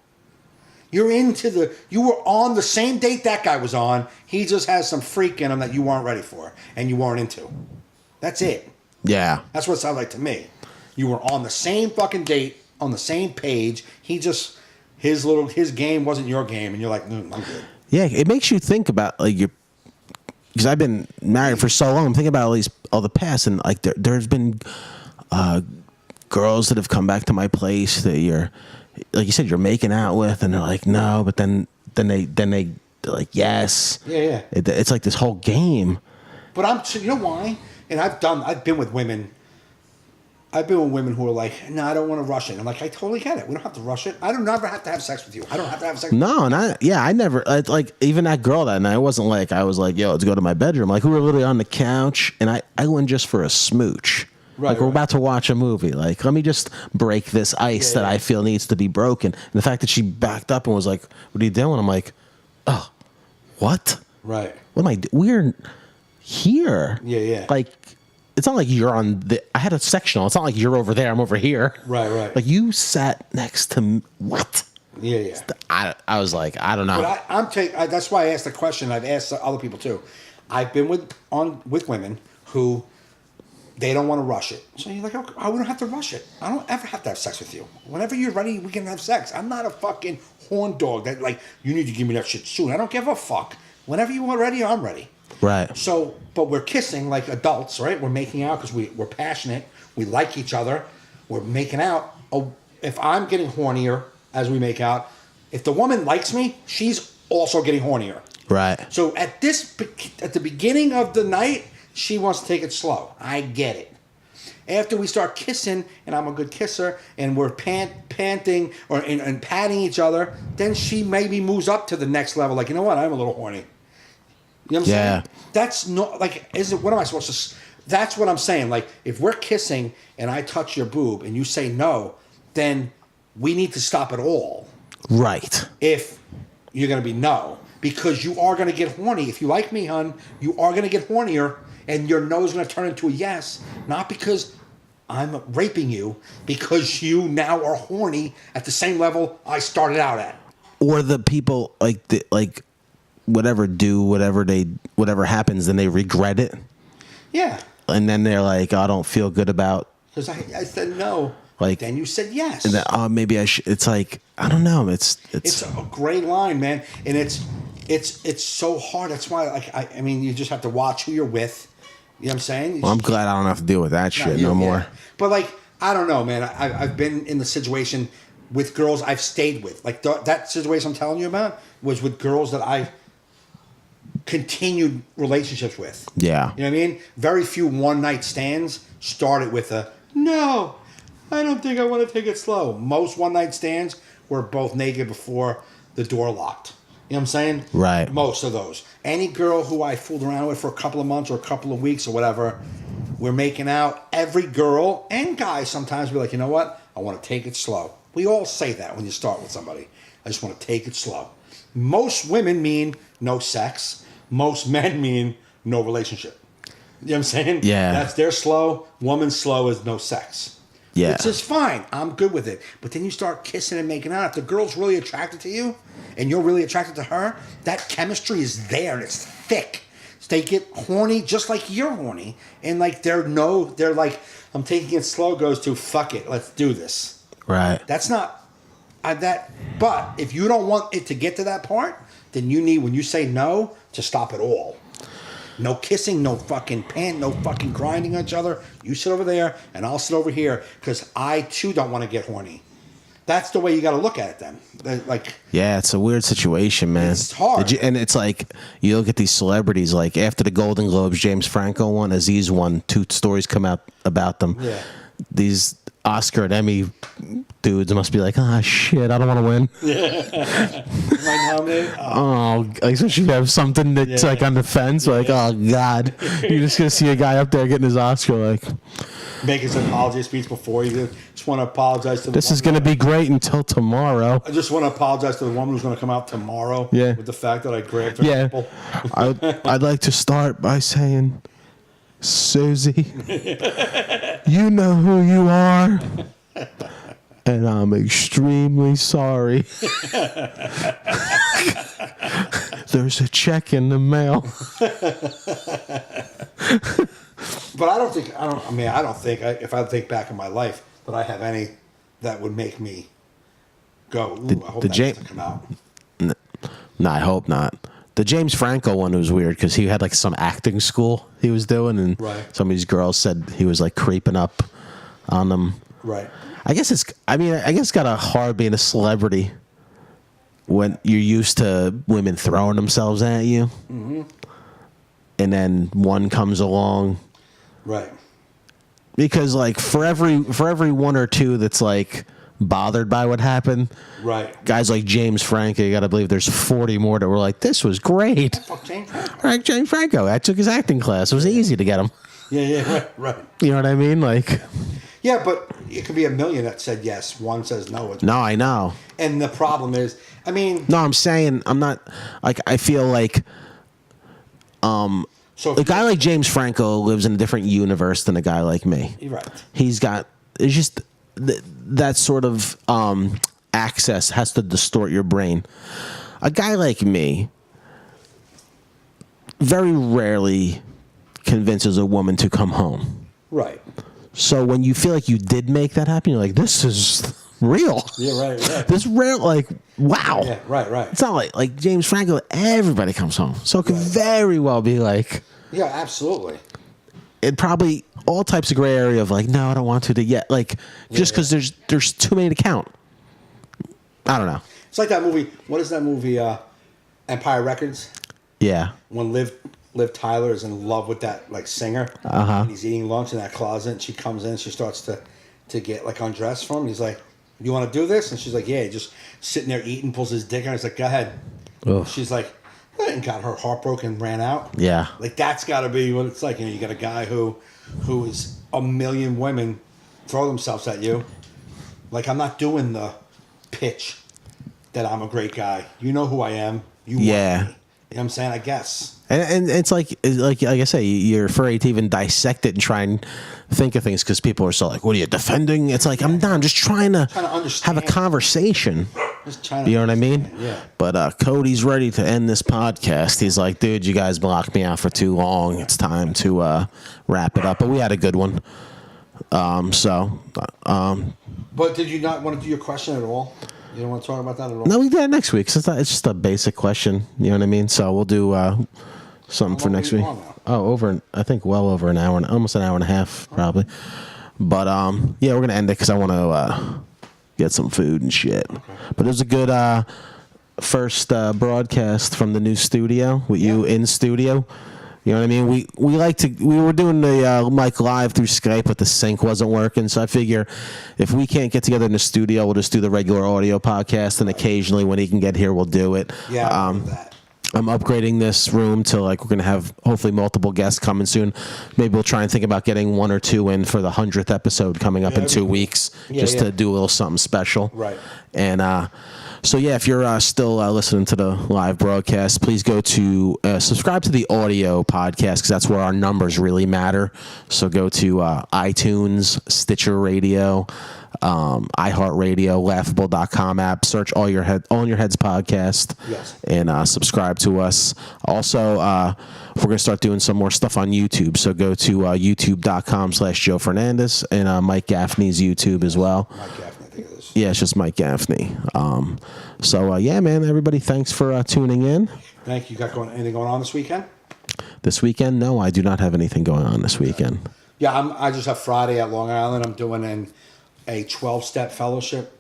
You were on the same date that guy was on. He just has some freak in him that you weren't ready for and you weren't into. That's it. Yeah. That's what it sounded like to me. You were on the same fucking date, on the same page. He just, his game wasn't your game, and you're like, I'm good. Yeah, it makes you think about like because I've been married for so long. I'm thinking about all the past, and like there's been girls that have come back to my place that you're, like you said, you're making out with, and they're like, no, but then they're like, yes. Yeah. It's like this whole game. But you know why? And I've been with women. I've been with women who are like, no, I don't want to rush it. I'm like, I totally get it. We don't have to rush it. I don't never have to have sex with you. I don't have to have sex with you. No, I never, like, even that girl that night, it wasn't like, I was like, yo, let's go to my bedroom. Like, we were literally on the couch, and I went just for a smooch. Like, we're about to watch a movie. Like, let me just break this ice that I feel needs to be broken. And the fact that she backed up and was like, what are you doing? I'm like, oh, what? Right. What am I doing? We're here. Yeah. Like, it's not like you're I had a sectional. It's not like you're over there, I'm over here. Right. Like, you sat next to me. What? Yeah. I was like, I don't know. But that's why I asked the question. I've asked other people too. I've been with women who they don't want to rush it. So you're like, oh, we don't have to rush it. I don't ever have to have sex with you. Whenever you're ready, we can have sex. I'm not a fucking horn dog that like, you need to give me that shit soon. I don't give a fuck. Whenever you are ready, I'm ready. Right. So, but we're kissing like adults, right? We're making out because we're passionate. We like each other. We're making out. Oh, if I'm getting hornier as we make out, if the woman likes me, she's also getting hornier. Right. So at the beginning of the night, she wants to take it slow. I get it. After we start kissing, and I'm a good kisser, and we're panting and patting each other, then she maybe moves up to the next level. Like, you know what? I'm a little horny. You know what I'm saying? That's not like. What am I supposed to? That's what I'm saying. Like, if we're kissing and I touch your boob and you say no, then we need to stop it all. Right. If you're gonna be no, because you are gonna get horny. If you like me, hun, you are gonna get hornier. And your no is going to turn into a yes, not because I'm raping you, because you now are horny at the same level I started out at. Or the people whatever happens, then they regret it. Yeah. And then they're like, oh, I don't feel good about. Because I said no. Like, then you said yes. And then, maybe I should. It's like, I don't know. It's a gray line, man, and it's so hard. That's why, like, I mean, you just have to watch who you're with. You know what I'm saying? Well, I'm glad I don't have to deal with that shit no more. But, like, I don't know, man. I've been in the situation with girls I've stayed with. Like, that situation I'm telling you about was with girls that I continued relationships with. Yeah. You know what I mean? Very few one-night stands started with a, no, I don't think I want to take it slow. Most one-night stands were both naked before the door locked. You know what I'm saying? Right. Most of those. Any girl who I fooled around with for a couple of months or a couple of weeks or whatever, we're making out. Every girl and guy sometimes be like, you know what? I want to take it slow. We all say that when you start with somebody. I just want to take it slow. Most women mean no sex. Most men mean no relationship. You know what I'm saying? Yeah. That's their slow. Woman's slow is no sex. Yeah. It's just fine. I'm good with it. But then you start kissing and making out. If the girl's really attracted to you and you're really attracted to her, that chemistry is there and it's thick. So they get horny just like you're horny. And like they're like, I'm taking it slow goes to fuck it. Let's do this. Right. That's not that. But if you don't want it to get to that part, then you need, when you say no, to stop it all. No kissing, no fucking no fucking grinding on each other. You sit over there, and I'll sit over here, because I, too, don't want to get horny. That's the way you got to look at it then. Like, yeah, it's a weird situation, man. It's hard. And it's like, you look at these celebrities, like after the Golden Globes, James Franco won, Aziz won, 2 stories come out about them. Yeah. These Oscar and Emmy dudes must be like, shit, I don't want to win. Am I nominated? Oh, especially if you have something that's like on the fence, like, oh God, you're just gonna see a guy up there getting his Oscar, like, make his apology speech before he did. Just want to apologize to the This is going to be great until tomorrow. I just want to apologize to the woman who's going to come out tomorrow. Yeah. With the fact that I grabbed her nipple. I'd like to start by saying, Susie, you know who you are, and I'm extremely sorry. There's a check in the mail. But I don't think, if I think back in my life, that I have any that would make me go, ooh, I hope that doesn't come out. No, I hope not. The James Franco one was weird because he had like some acting school he was doing, and some of these girls said he was like creeping up on them. Right. I guess it's got a hard being a celebrity when you're used to women throwing themselves at you, and then one comes along. Right. Because like for every one or two that's like bothered by what happened, right? Guys like James Franco, you got to believe there's 40 more that were like, "This was great." Fuck James Franco. Right, James Franco. I took his acting class. It was easy to get him. Yeah, right. You know what I mean? Like, yeah, but it could be a million that said yes. One says no. No, I know. And the problem is, I mean, no, I'm saying I'm not like I feel like. So a guy like James Franco lives in a different universe than a guy like me. Right. He's got it's just that sort of access has to distort your brain. A guy like me very rarely convinces a woman to come home. Right. So when you feel like you did make that happen, you're like, this is real. Yeah, right. This real, like, wow. Yeah, right. It's not like James Franco, everybody comes home. So it could very well be like. Yeah, absolutely. It probably all types of gray area of like, no, I don't want to yet. Like, just because there's too many to count. I don't know. It's like that movie. What is that movie? Empire Records. Yeah. When Liv Tyler is in love with that like singer. And he's eating lunch in that closet, and she comes in, and she starts to get like undressed from him. He's like, "You want to do this?" And she's like, "Yeah." Just sitting there eating, pulls his dick out. He's like, "Go ahead." Ugh. She's like, and got her heart broken, ran out. Yeah. Like that's got to be what it's like. You know, you got a guy who is a million women throw themselves at you. Like I'm not doing the pitch that I'm a great guy. You know who I am. You want me. You know what I'm saying? I guess. And it's like I say, you're afraid to even dissect it and try and think of things because people are so like, what are you defending? It's like, I'm just trying to have a conversation. You know what I mean? Yeah. But Cody's ready to end this podcast. He's like, dude, you guys blocked me out for too long. It's time to wrap it up. But we had a good one. But did you not want to do your question at all? You don't want to talk about that at all? No, we did it next week. So it's just a basic question. You know what I mean? So we'll do something for next week. I think well over an hour, almost an hour and a half, probably. But yeah, we're gonna end it because I want to get some food and shit. Okay. But it was a good first broadcast from the new studio with you in studio. You know what I mean? We were doing the mic live through Skype, but the sync wasn't working. So I figure if we can't get together in the studio, we'll just do the regular audio podcast, and occasionally when he can get here, we'll do it. Yeah, I'm upgrading this room to like we're gonna have hopefully multiple guests coming soon. Maybe we'll try and think about getting 1 or 2 in for the 100th episode coming up in 2 weeks, to do a little something special. Right. And so yeah, if you're still listening to the live broadcast, please go to subscribe to the audio podcast because that's where our numbers really matter. So go to iTunes, Stitcher Radio, iHeartRadio, Laughable.com app. Search All in Your Heads podcast. Yes. And subscribe to us. Also, we're gonna start doing some more stuff on YouTube. So go to YouTube.com/Joe Fernandes and Mike Gaffney's YouTube as well. Mike Gaffney, I think it is. Yeah, it's just Mike Gaffney. So yeah, man, everybody, thanks for tuning in. Thank you. Got anything going on this weekend? This weekend? No, I do not have anything going on this weekend. Yeah, I just have Friday at Long Island. I'm doing a 12-step fellowship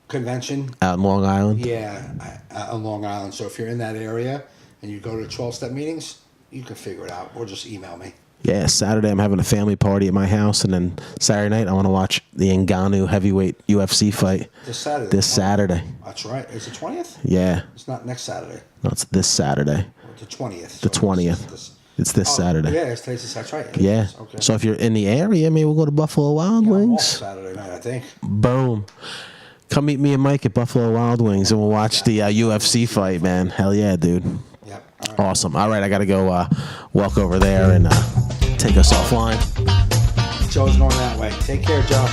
convention. Out in Long Island? Yeah, on Long Island. So if you're in that area and you go to 12-step meetings, you can figure it out or just email me. Yeah, Saturday I'm having a family party at my house, and then Saturday night I want to watch the Ngannou heavyweight UFC fight. This Saturday. That's right. Is it 20th? Yeah. It's not next Saturday. No, it's this Saturday. The 20th. The 20th. It's this Saturday. Yeah, it's Tasty. That's right. Yeah. Okay. So if you're in the area, maybe we'll go to Buffalo Wild I'm off Wings. Saturday night, I think. Boom. Come meet me and Mike at Buffalo Wild Wings, and we'll watch the UFC fight, man. Hell yeah, dude. Yep. All right. Awesome. All right, I got to go walk over there and take us offline. Joe's going that way. Take care, Joe.